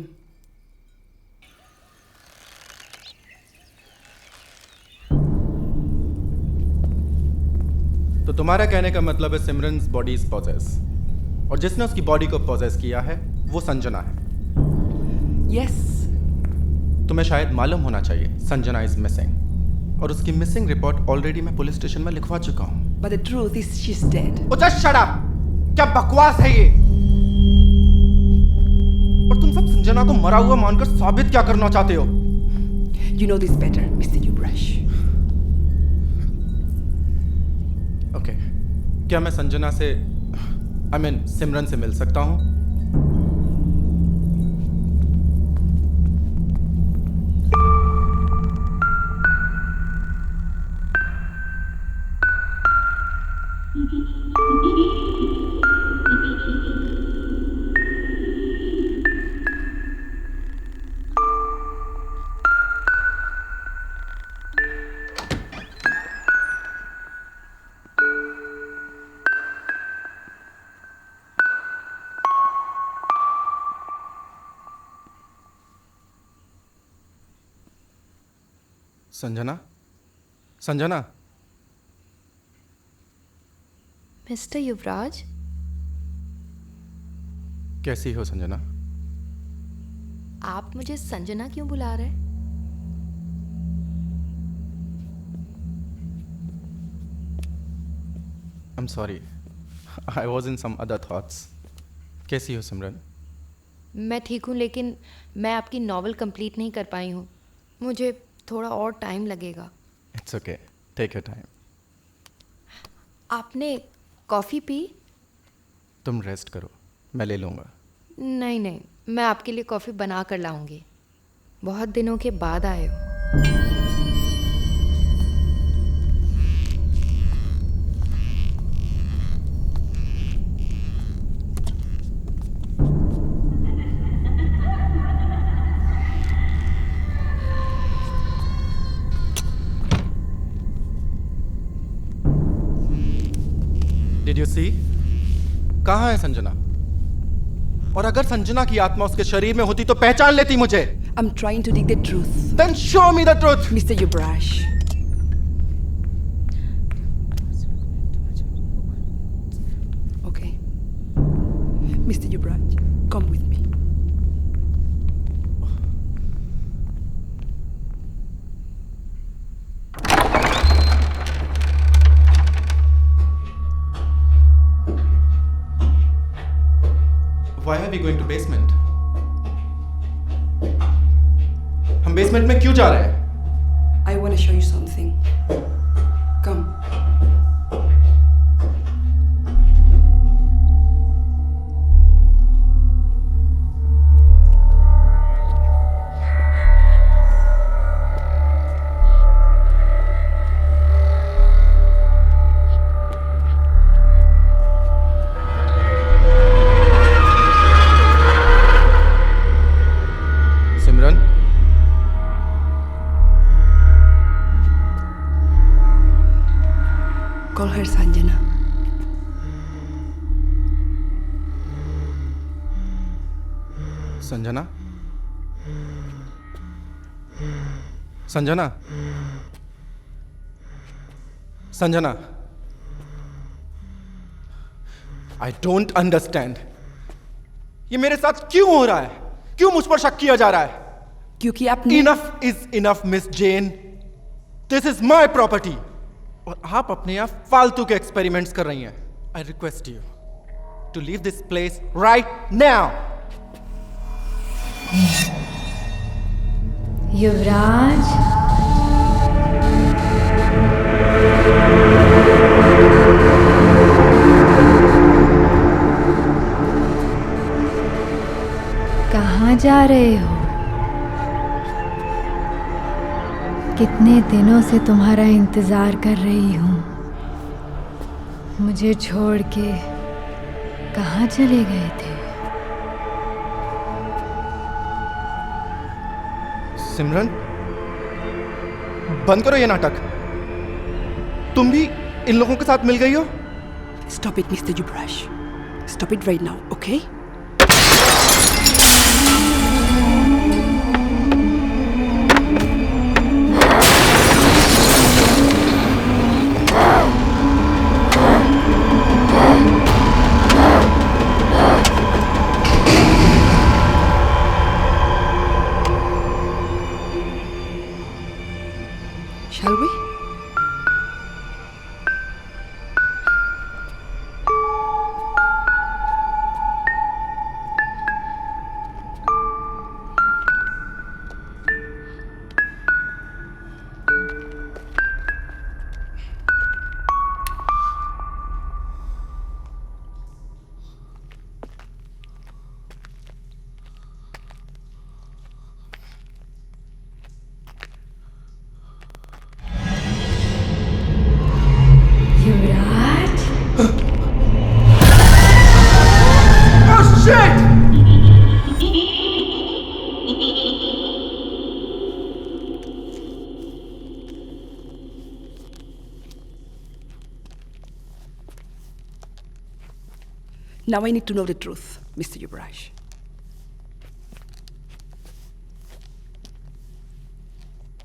तो तुम्हारा कहने का मतलब है सिमरन्स बॉडी इज पॉजेस, और जिसने उसकी बॉडी को पॉजेस किया है वो संजना है। Yes. तुम्हें शायद मालूम होना चाहिए संजना इज मिसिंग, और उसकी मिसिंग रिपोर्ट ऑलरेडी मैं पुलिस स्टेशन में लिखवा चुका हूँ। But the truth is she's dead. Oh, just shut up! क्या बकवास है ये? और तुम सब संजना को मरा हुआ मानकर साबित क्या करना चाहते हो? You know this better, Mr. Yubrash. Okay. क्या मैं संजना से सिमरन से मिल सकता हूँ? संजना, संजना, मिस्टर युवराज, कैसी हो संजना? आप मुझे संजना क्यों बुला रहे? I'm sorry. I was in some other thoughts. कैसी हो सिमरन? मैं ठीक हूँ, लेकिन मैं आपकी नॉवेल कंप्लीट नहीं कर पाई हूँ। मुझे थोड़ा और टाइम लगेगा। It's okay. Take your time. आपने कॉफ़ी पी? तुम रेस्ट करो, मैं ले लूँगा। नहीं नहीं, मैं आपके लिए कॉफ़ी बना कर लाऊंगी। बहुत दिनों के बाद आए हो। Did you see? कहाँ है संजना? और अगर संजना की आत्मा उसके शरीर में होती तो पहचान लेती मुझे। I'm trying to dig the truth. Then show me the truth, Mr. Yuvraj. Okay. Mr. Yuvraj, come with me. Why are we going to basement? हम बेसमेंट में क्यों जा रहे हैं? I want to show you something. Come. Simran, Call her Sanjana. Sanjana, Sanjana, Sanjana. I don't understand. ये मेरे साथ क्यों हो रहा है? क्यों मुझ पर शक किया जा रहा है? क्योंकि आपने Enough is enough, Miss Jane. This is my property. और आप अपने यहाँ फालतू के एक्सपेरिमेंट्स कर रही हैं। I request you to leave this place right now. युवराज, कहाँ जा रहे हो? कितने दिनों से तुम्हारा इंतजार कर रही हूँ। मुझे छोड़ के कहाँ चले गए थे? सिमरन, बंद करो ये नाटक। तुम भी इन लोगों के साथ मिल गई हो? Stop it, Mr. Yuvraj. Stop it right now, okay? Shall we? Yuvraj, Oh shit! Now I need to know the truth, Mr. Yuvraj.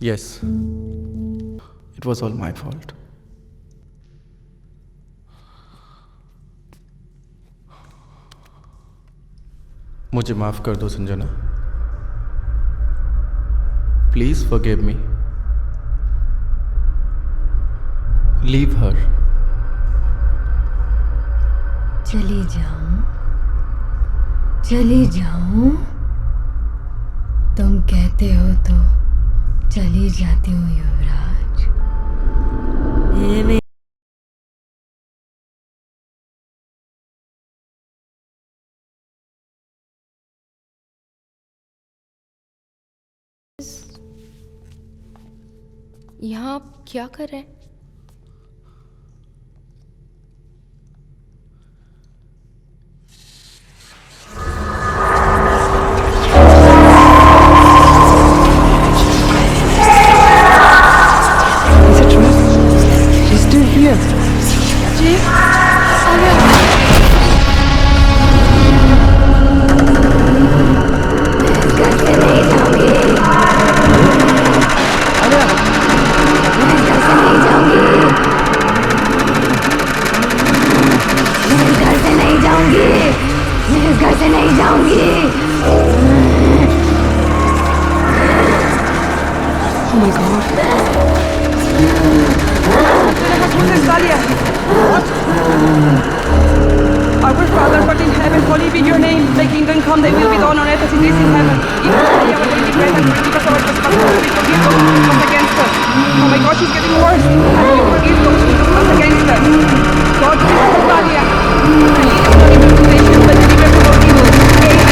Yes, it was all my fault. मुझे माफ कर दो Sanjana, please forgive me, leave her. चली जाऊं, चली जाऊं, तुम कहते हो तो चली जाती हूँ युवराज। यहाँ आप क्या कर रहे हैं? Is it true? She's still here. जी, घर से नहीं जाऊंगी। Oh my God. Who is Talia? What? Our Father who art in heaven, holy be your name. Thy kingdom come, thy will be done on earth as it is in heaven. Give us today our daily bread and forgive us our trespasses as we forgive those who trespass against us. Oh my God, she's getting worse. And we forgive those who trespass against us. God bless us, Talia. And lead us not into temptation, but deliver us from evil. Amen.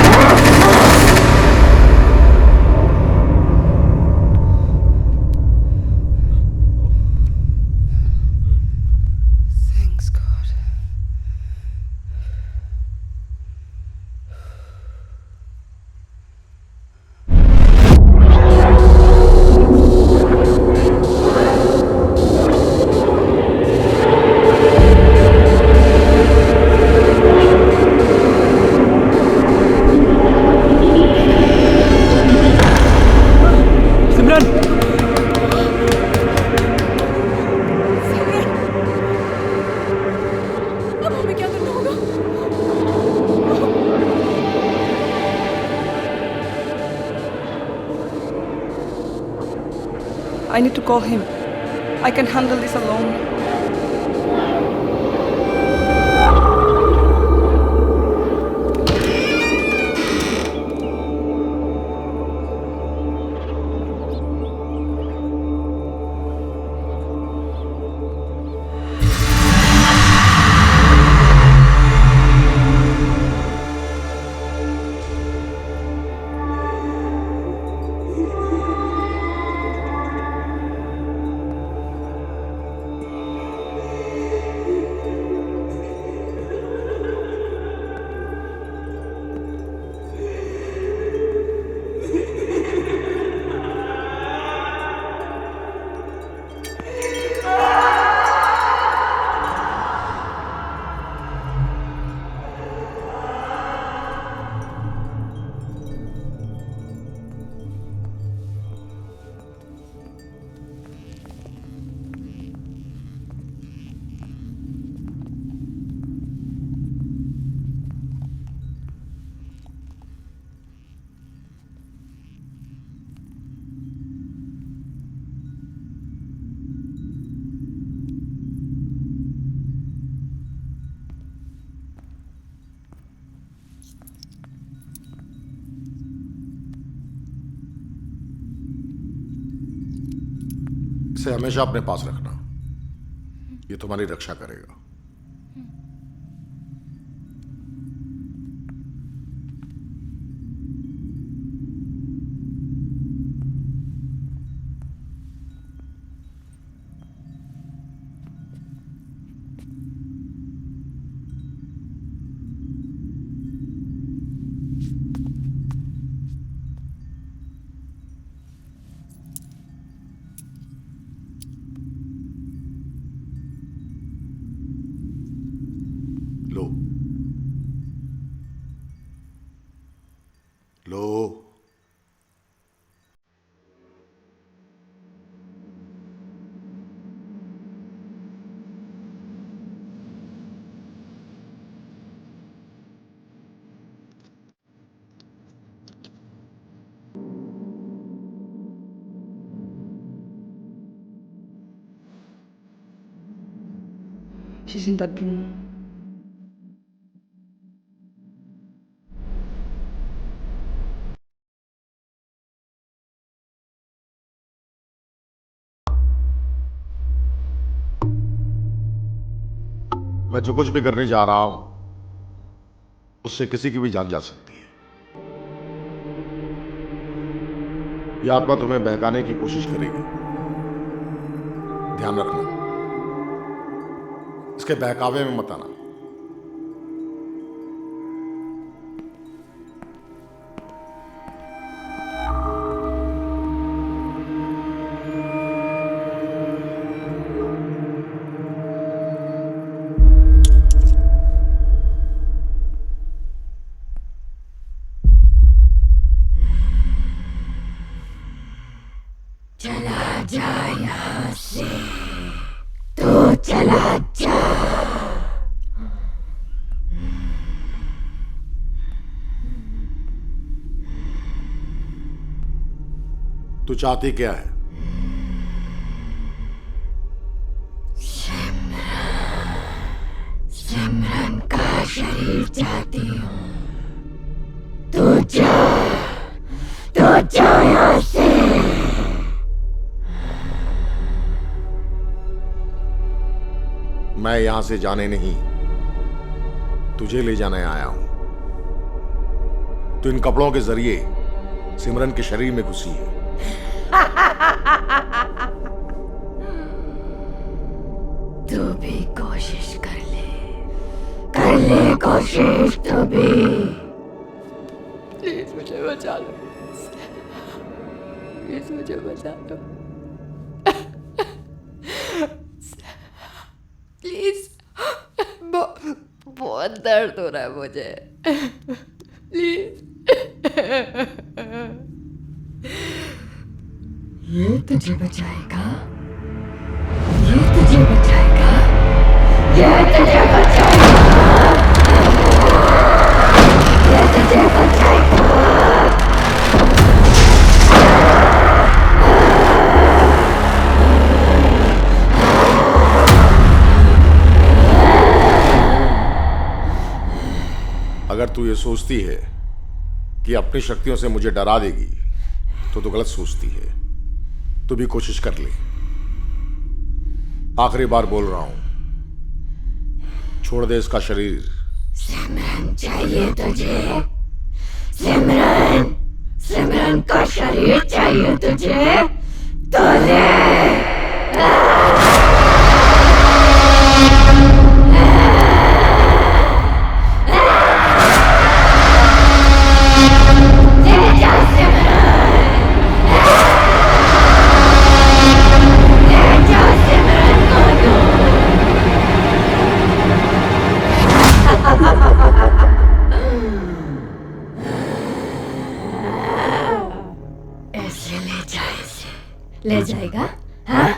Thanks, God. अब हमें क्या करना होगा? I need to call him. I can handle this alone. इसे हमेशा अपने पास रखना, ये तुम्हारी रक्षा करेगा। She's in that room. मैं जो कुछ भी करने जा रहा हूं उससे किसी की भी जान जा सकती है। यह आत्मा तुम्हें बहकाने की कोशिश करेगी, ध्यान रखना। इसके बहकावे में मत आना। चला जा यहाँ से, तो चला जा। तू चाहती क्या है? सिमरन का शरीर चाहती हूँ। तो जा यहाँ से। मैं यहां से जाने नहीं, तुझे ले जाने आया हूं। तू इन कपड़ों के जरिए सिमरन के शरीर में घुसी है। तू भी कोशिश कर ले कोशिश तू भी। प्लीज मुझे बचा लो, प्लीज मुझे बचा लो, प्लीज। बहुत दर्द हो रहा है मुझे, प्लीज। ये तुझे बचाएगा, ये तुझे बचाएगा, ये तुझे बचाएगा, ये तुझे बचाएगा। अगर तू ये सोचती है कि अपनी शक्तियों से मुझे डरा देगी तो गलत सोचती है। तू भी कोशिश कर ले। आखिरी बार बोल रहा हूं, छोड़ दे इसका शरीर। सिमरन चाहिए तुझे, सिमरन, सिमरन का शरीर चाहिए तुझे, तो ले। ऐसे ले जा, ऐसे ले जाएगा, हाँ?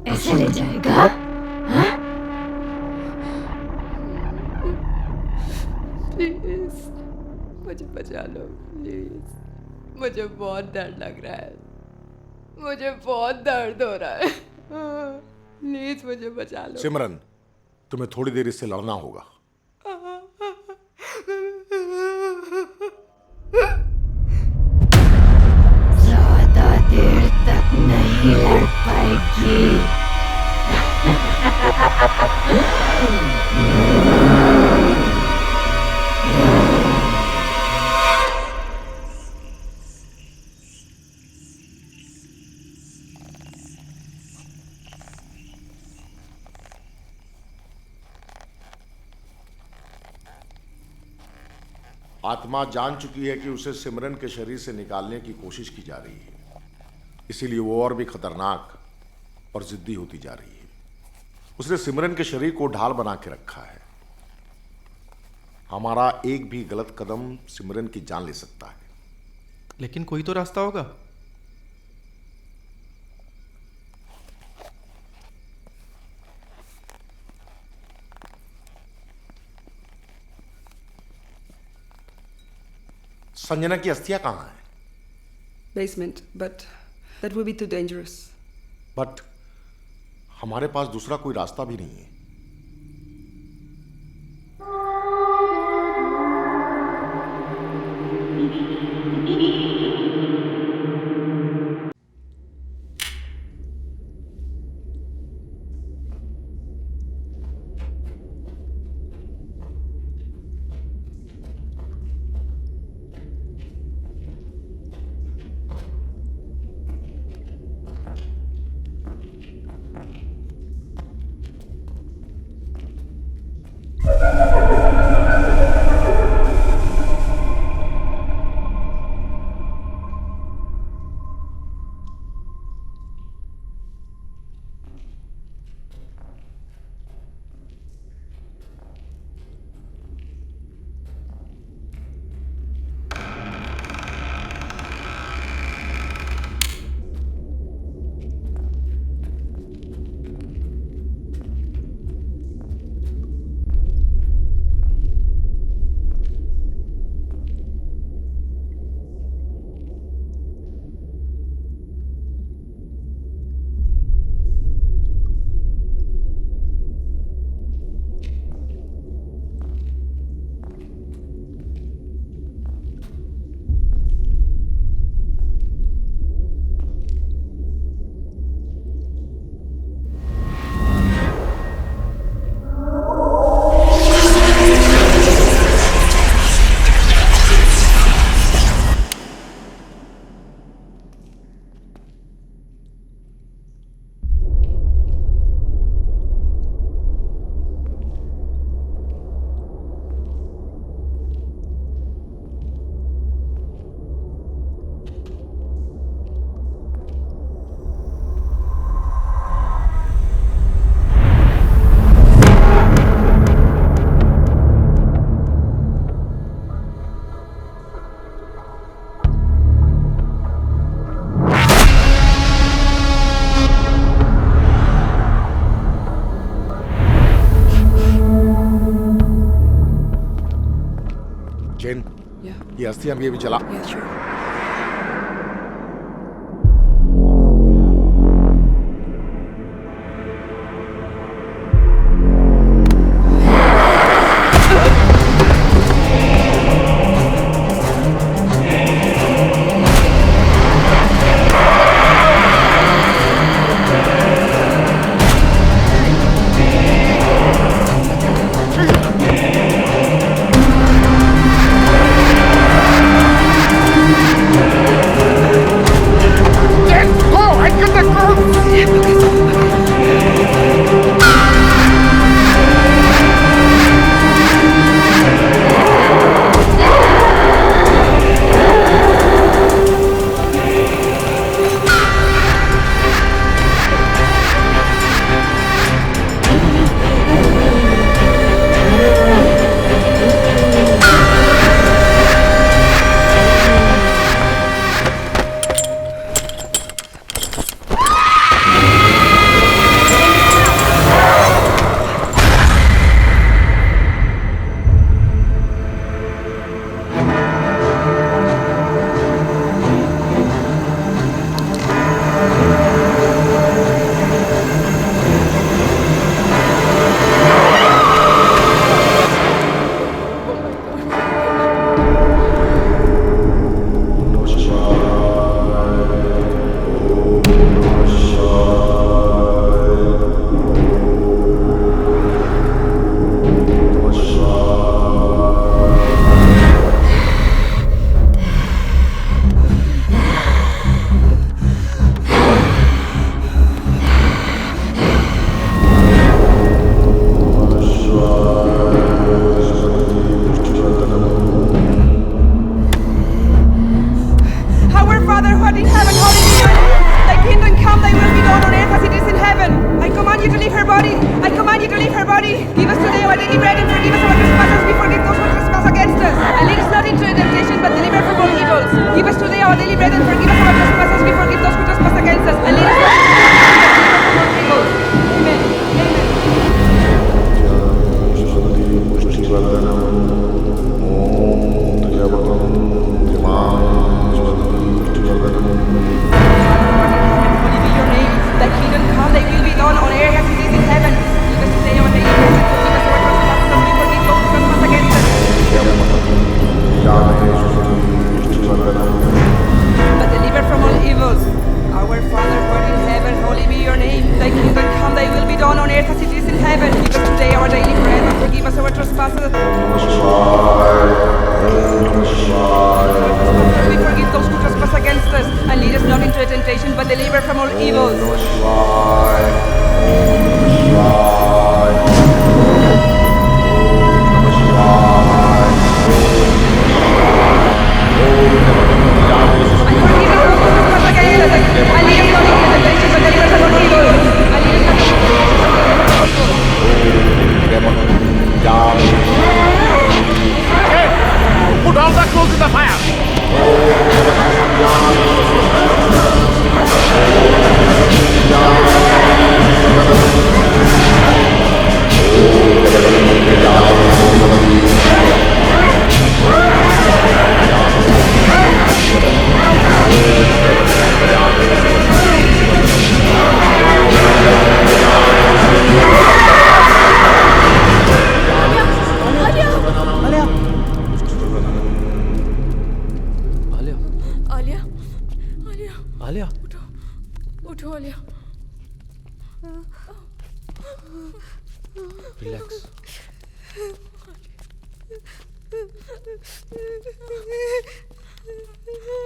ऐसे ले जाएगा, हाँ? प्लीज मुझे बचा लो, प्लीज। मुझे बहुत डर लग रहा है, मुझे बहुत दर्द हो रहा है, प्लीज मुझे बचा लो। सिमरन, तुम्हें थोड़ी देर इससे लड़ना होगा। ज्यादा देर तक नहीं लड़ पाएगी। आत्मा जान चुकी है कि उसे सिमरन के शरीर से निकालने की कोशिश की जा रही है, इसीलिए वो और भी खतरनाक और जिद्दी होती जा रही है। उसने सिमरन के शरीर को ढाल बना के रखा है। हमारा एक भी गलत कदम सिमरन की जान ले सकता है। लेकिन कोई तो रास्ता होगा। संजना की अस्थियां कहां है? Basement, but that will be too dangerous. But हमारे पास दूसरा कोई रास्ता भी नहीं है। Chain Yeah. ये अस्थियां भी अभी चला। Yeah, sure.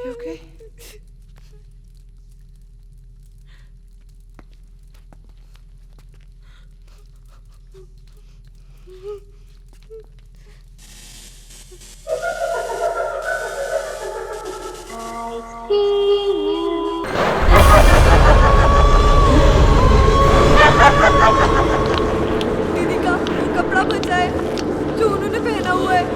You okay? दीदी का कपड़ा बचा है जो उन्होंने पहना हुआ है।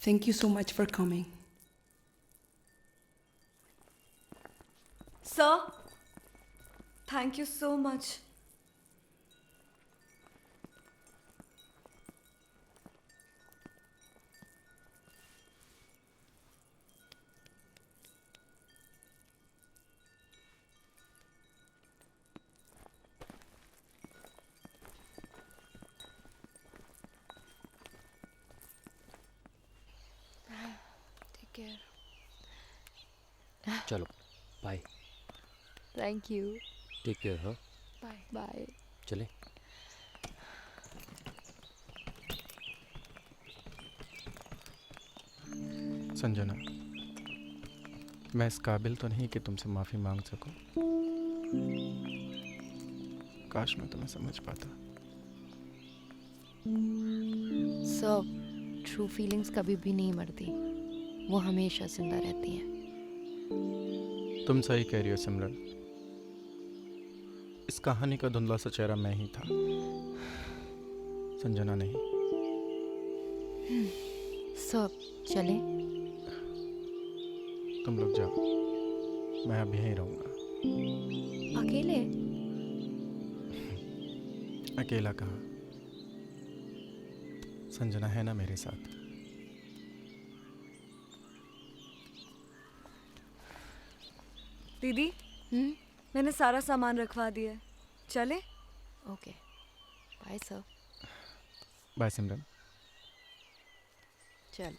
Thank you so much for coming. Sir, thank you so much. Take care. चलो bye. Thank you. Take care. हाँ Bye. Bye. चले। संजना, मैं इस काबिल तो नहीं कि तुमसे माफ़ी मांग सकूं। काश मैं तुम्हें समझ पाता। सब ट्रू फीलिंग्स कभी भी नहीं मरती, वो हमेशा जिंदा रहती हैं। तुम सही कह रही हो सिमरन, इस कहानी का धुंधला सा चेहरा मैं ही था, संजना नहीं। सब चले। तुम लोग जाओ, मैं अब यहीं रहूँगा। अकेले? अकेला कहाँ, संजना है ना मेरे साथ। दीदी, मैंने सारा सामान रखवा दिया है, चले? Okay, bye sir. Bye Simran. चल।